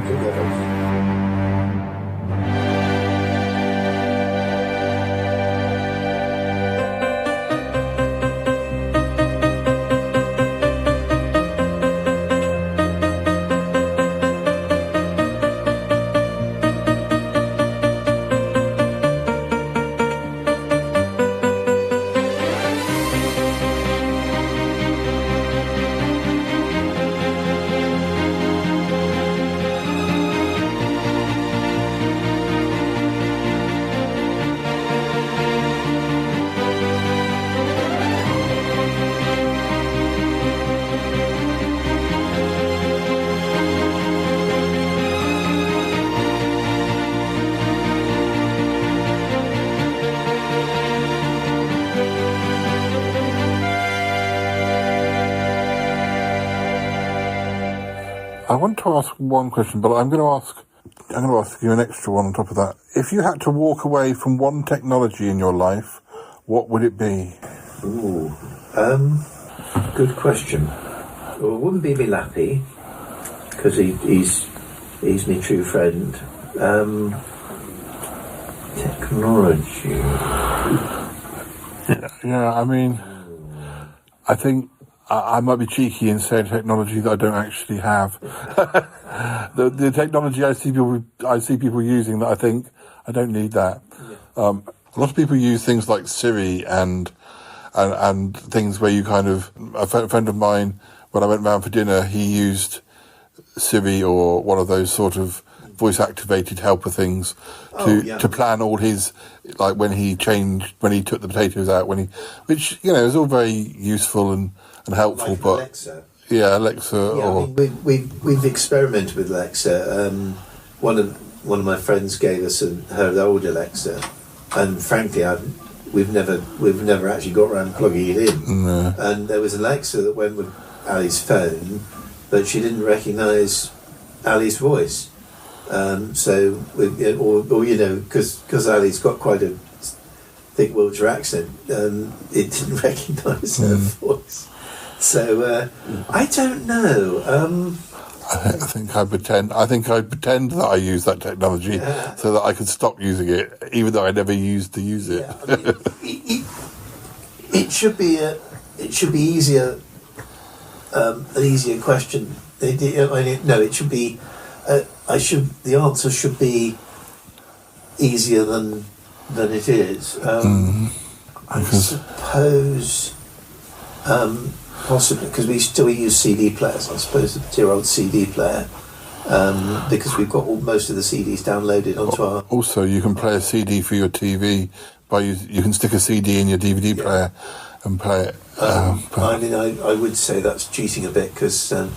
I want to ask one question, but I'm going to ask you an extra one on top of that. If you had to walk away from one technology in your life, what would it be? Ooh, good question. Well, it wouldn't be me Lappy, because he's my true friend. Technology. Yeah, I mean, I think I might be cheeky and say technology that I don't actually have. the technology I see people using that I think I don't need that. A lot of people use things like Siri and things where you kind of. A friend of mine, when I went round for dinner, he used Siri or one of those sort of voice-activated helper things to plan all his, like when he took the potatoes out, which is all very useful and helpful, like but Alexa. Yeah, Alexa. Yeah, or I mean, we've experimented with Alexa. One of my friends gave us her old Alexa, and frankly, we've never actually got around plugging it in. No. And there was Alexa that went with Ali's phone, but she didn't recognise Ali's voice. Because Ali's got quite a thick Wiltshire accent, it didn't recognise her voice. So I don't know. I think I'd pretend that I use that technology so that I could stop using it, even though I never used to use it. Yeah, I mean, it should be easier. An easier question. It should be. The answer should be easier than it is. I suppose. Possibly, because we still use CD players. I suppose the dear old CD player, because we've got most of the CDs downloaded onto our. Also, you can play a CD for your TV you can stick a CD in your DVD player and play it. I mean, I would say that's cheating a bit because, and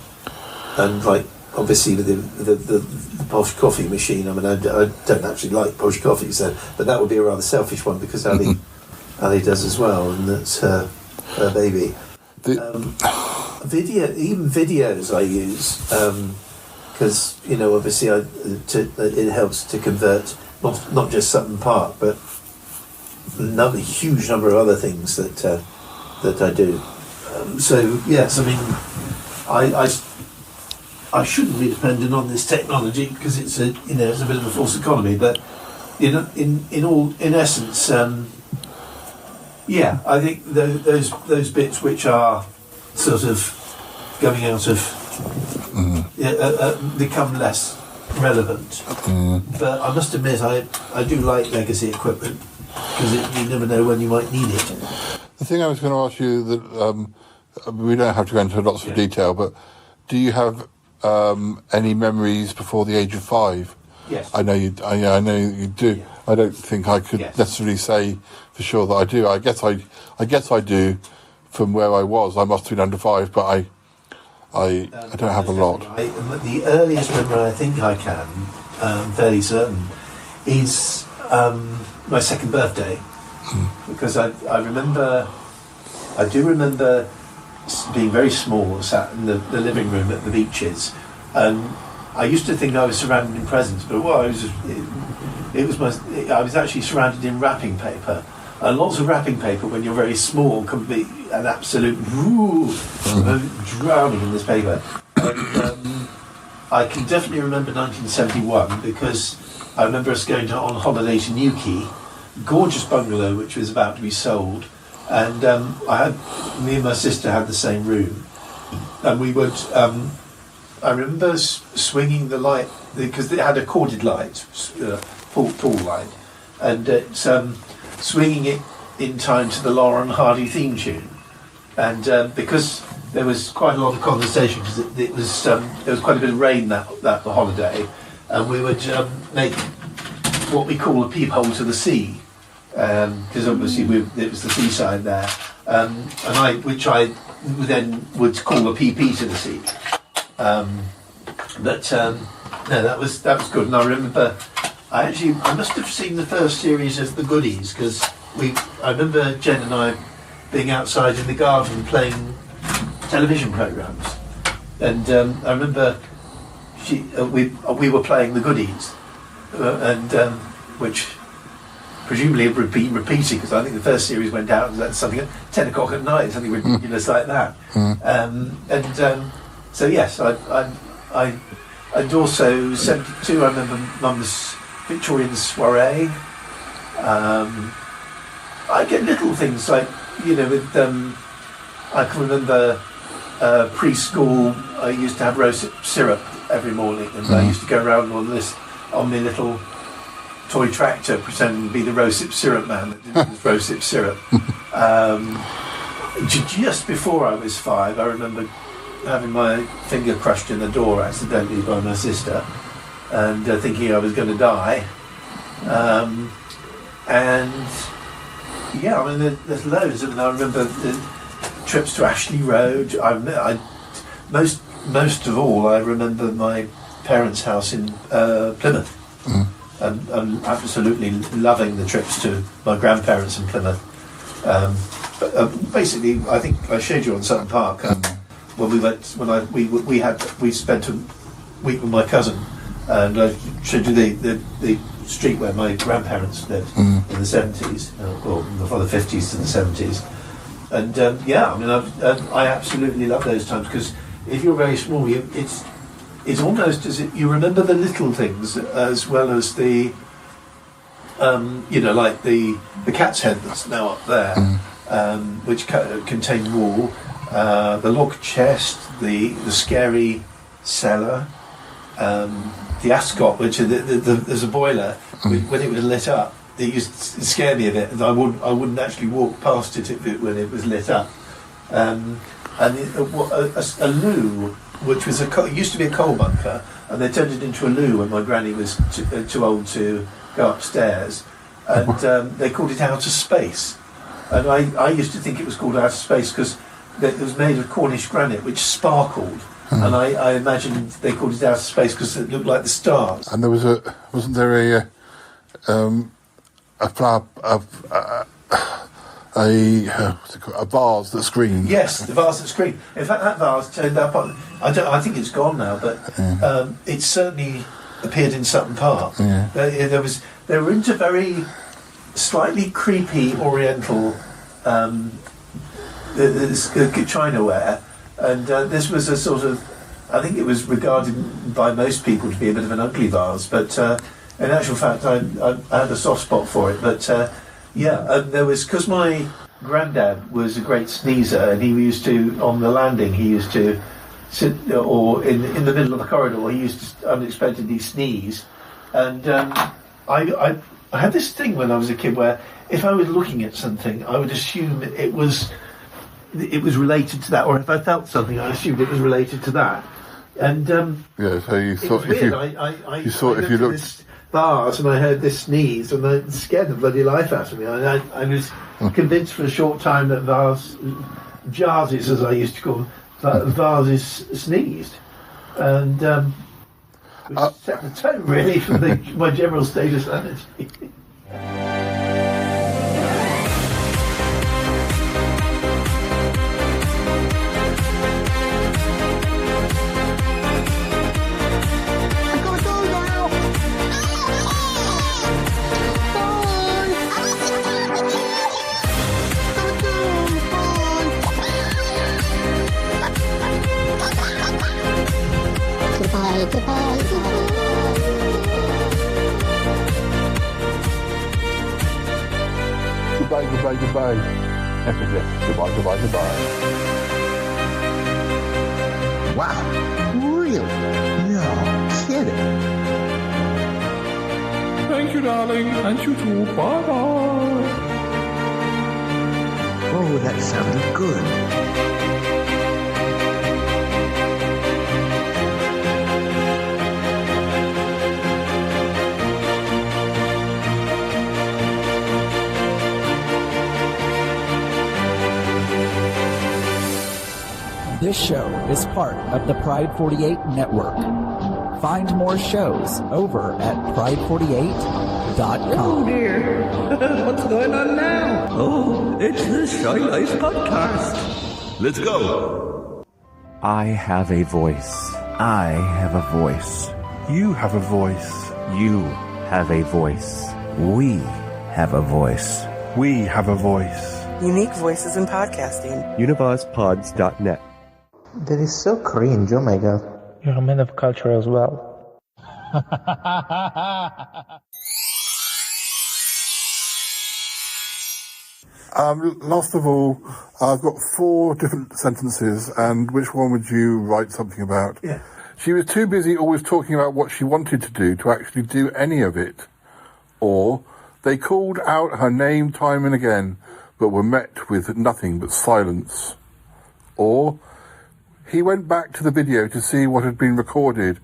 like obviously with the posh coffee machine. I mean, I don't actually like posh coffee, but that would be a rather selfish one because Ali does as well, and that's her baby. Videos I use because obviously it helps to convert not just Sutton Park but a huge number of other things that I do. So yes, I mean I shouldn't be dependent on this technology because it's a bit of a false economy, but in essence. Yeah, I think those bits which are sort of going out of become less relevant. But I must admit, I do like legacy equipment because you never know when you might need it. The thing I was going to ask you that we don't have to go into lots of detail, but do you have any memories before the age of 5? Yes. I know you do. Yeah. I don't think I could necessarily say for sure that I do. I guess I do from where I was. I must have been under 5, but I don't have a lot. The earliest memory I think I can, fairly certain, is my second birthday, because I do remember being very small, sat in the living room at the Beaches. I used to think I was surrounded in presents, but I was actually surrounded in wrapping paper. And lots of wrapping paper when you're very small can be an absolute drowning in this paper. And, I can definitely remember 1971 because I remember us going on holiday to Newquay, gorgeous bungalow which was about to be sold, and me and my sister had the same room, and we would. I remember swinging the light because it had a corded light, pool light, and swinging it in time to the Laurel and Hardy theme tune, and because there was quite a lot of condensation because there was quite a bit of rain that holiday, and we would make what we call a peephole to the sea, because obviously it was the seaside there, which I then would call a PP to the sea. No, that was good, and I remember I must have seen the first series of The Goodies because I remember Jen and I being outside in the garden playing television programmes, and I remember we were playing The Goodies, which presumably would be repeated because I think the first series went out something at 10 o'clock at night, something ridiculous like that, so yes, and also 72. I remember Mum's Victorian soiree. I get little things like with I can remember preschool. I used to have rosehip syrup every morning, and I used to go around on my little toy tractor pretending to be the rosehip syrup man that did this rosehip syrup. Just before I was 5, I remember having my finger crushed in the door accidentally by my sister, and thinking I was going to die. And yeah, I mean, there's loads. I mean, I remember the trips to Ashley Road. Most of all, I remember my parents' house in Plymouth, and absolutely loving the trips to my grandparents in Plymouth. But basically, I think I showed you on Sutton Park. When we went, we spent a week with my cousin, and I showed you the street where my grandparents lived in the 70s, or from the 50s to the 70s, and yeah, I mean, I absolutely love those times because if you're very small, it's almost as if you remember the little things as well as the, like the Cat's Head that's now up there, which contained wall. The log chest, the scary cellar, the ascot, which there's a boiler. When it was lit up, it used to scare me a bit, and I wouldn't actually walk past it when it was lit up. And a loo, which was used to be a coal bunker, and they turned it into a loo when my granny was too old to go upstairs. and they called it Outer Space. And I used to think it was called Outer Space because it was made of Cornish granite, which sparkled. And I imagined they called it Outer Space because it looked like the stars. And there was wasn't there a vase that screamed? Yes, the vase that screamed. In fact, that vase turned up on. I think it's gone now, but it certainly appeared in Sutton Park. Yeah. They were into very slightly creepy Oriental Chinaware, and this was a sort of. I think it was regarded by most people to be a bit of an ugly vase, but in actual fact, I had a soft spot for it. But there was, because my granddad was a great sneezer, and he used to, on the landing, he used to sit, or in the middle of the corridor, he used to unexpectedly sneeze. And I had this thing when I was a kid where if I was looking at something, I would assume it was related to that, or if I felt something, I assumed it was related to that. And so you thought if you looked this vase and I heard this sneeze, and it scared the bloody life out of me. I was convinced for a short time that vases, as I used to call them, vases sneezed, and which set the tone really for my general state of sanity. Goodbye. Goodbye. Wow, really? No kidding. Thank you, darling, and you too. Bye-bye. Oh, that sounded good. This show is part of the Pride 48 network. Find more shows over at pride48.com. Oh dear, what's going on now? Oh, it's the Shy Life Podcast. Let's go. I have a voice. I have a voice. You have a voice. You have a voice. We have a voice. We have a voice. Unique voices in podcasting. UnivazPods.net. That is so cringe, oh my god. You're a man of culture as well. Last of all, I've got 4 different sentences, and which one would you write something about? Yeah. She was too busy always talking about what she wanted to do to actually do any of it. Or, they called out her name time and again, but were met with nothing but silence. Or, he went back to the video to see what had been recorded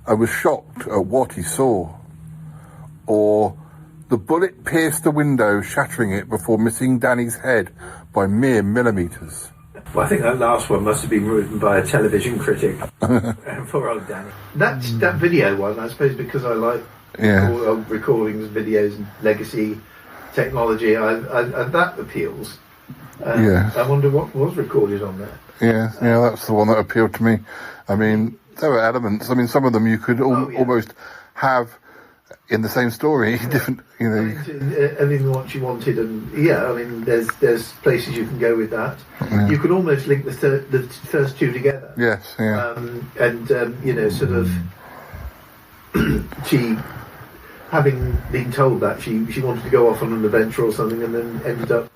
and was shocked at what he saw. Or, the bullet pierced the window, shattering it before missing Danny's head by mere millimetres. Well, I think that last one must have been written by a television critic. Poor old Danny. That video one, I suppose, because I like old recordings, videos, and legacy technology, and that appeals. I wonder what was recorded on there. Yeah, that's the one that appealed to me. I mean, there were elements. I mean, some of them you could almost have in the same story, different, Everything what you wanted, and I mean, there's places you can go with that. Yeah. You can almost link the first two together. Yes, yeah. Sort of, she, having been told that she wanted to go off on an adventure or something, and then ended up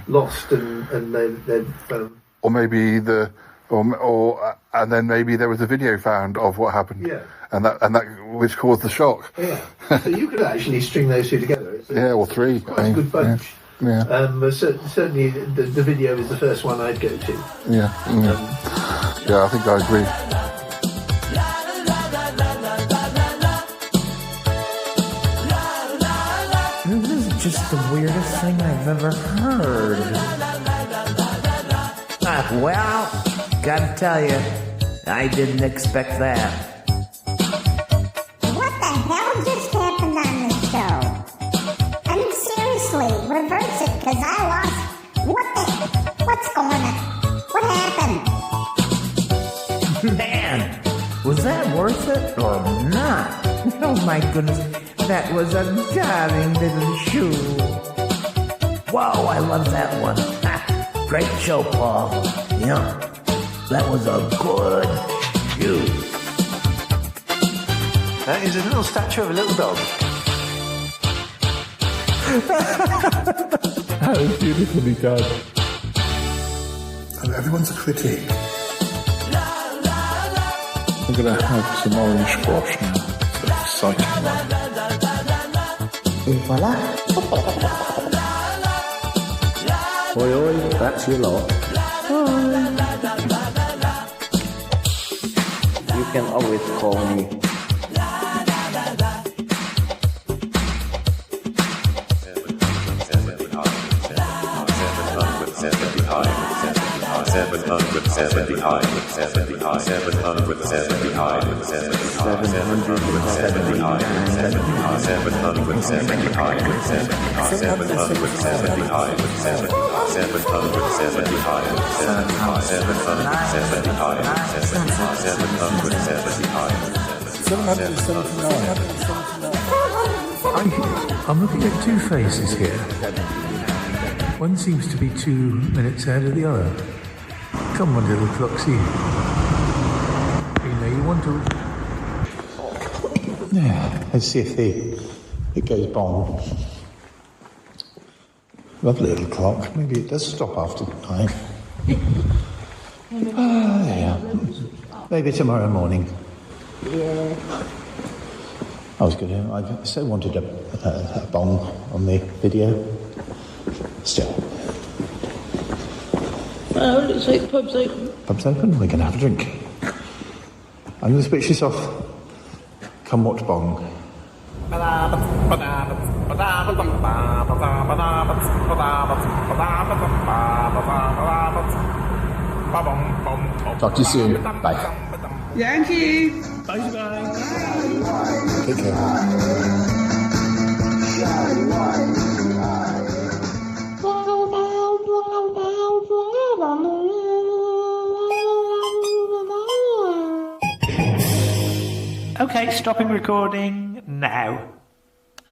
lost, and then found. Or maybe and then maybe there was a video found of what happened. Yeah. And that which caused the shock. Yeah. So you could actually string those two together. Or 3. It's quite a good bunch. Yeah. Certainly the video is the first one I'd go to. Yeah. I think I agree. Mm-hmm. weirdest thing I've ever heard. Well, gotta tell you, I didn't expect that. What the hell just happened on this show? I mean, seriously, reverse it, because I lost. What's going on? What happened? Man, was that worth it or not? Oh my goodness, that was a darling little shoe. Whoa, I love that one. Ha, great show, Paul. Yeah, that was a good shoe. That is a little statue of a little dog. That was beautifully done. Everyone's a critic. I'm going to have some orange squash now. It's an exciting one. Et voila. Oi, oi, that's your lot. You can always call me. I'm looking at two faces here. One seems to be 2 minutes ahead of the other. Come on, little Floxy. You know you want to. Yeah, let's see if it goes bong. Lovely little clock. Maybe it does stop after 9. Yeah. Maybe tomorrow morning. Yeah. I so wanted a bong on the video. Still. Oh, looks like the pub's open. Pub's open, we're going to have a drink. I'm going to switch this off. Come watch Bong. Talk to you soon. Bye. Yankee! Bye-bye. Take care. Okay, stopping recording now.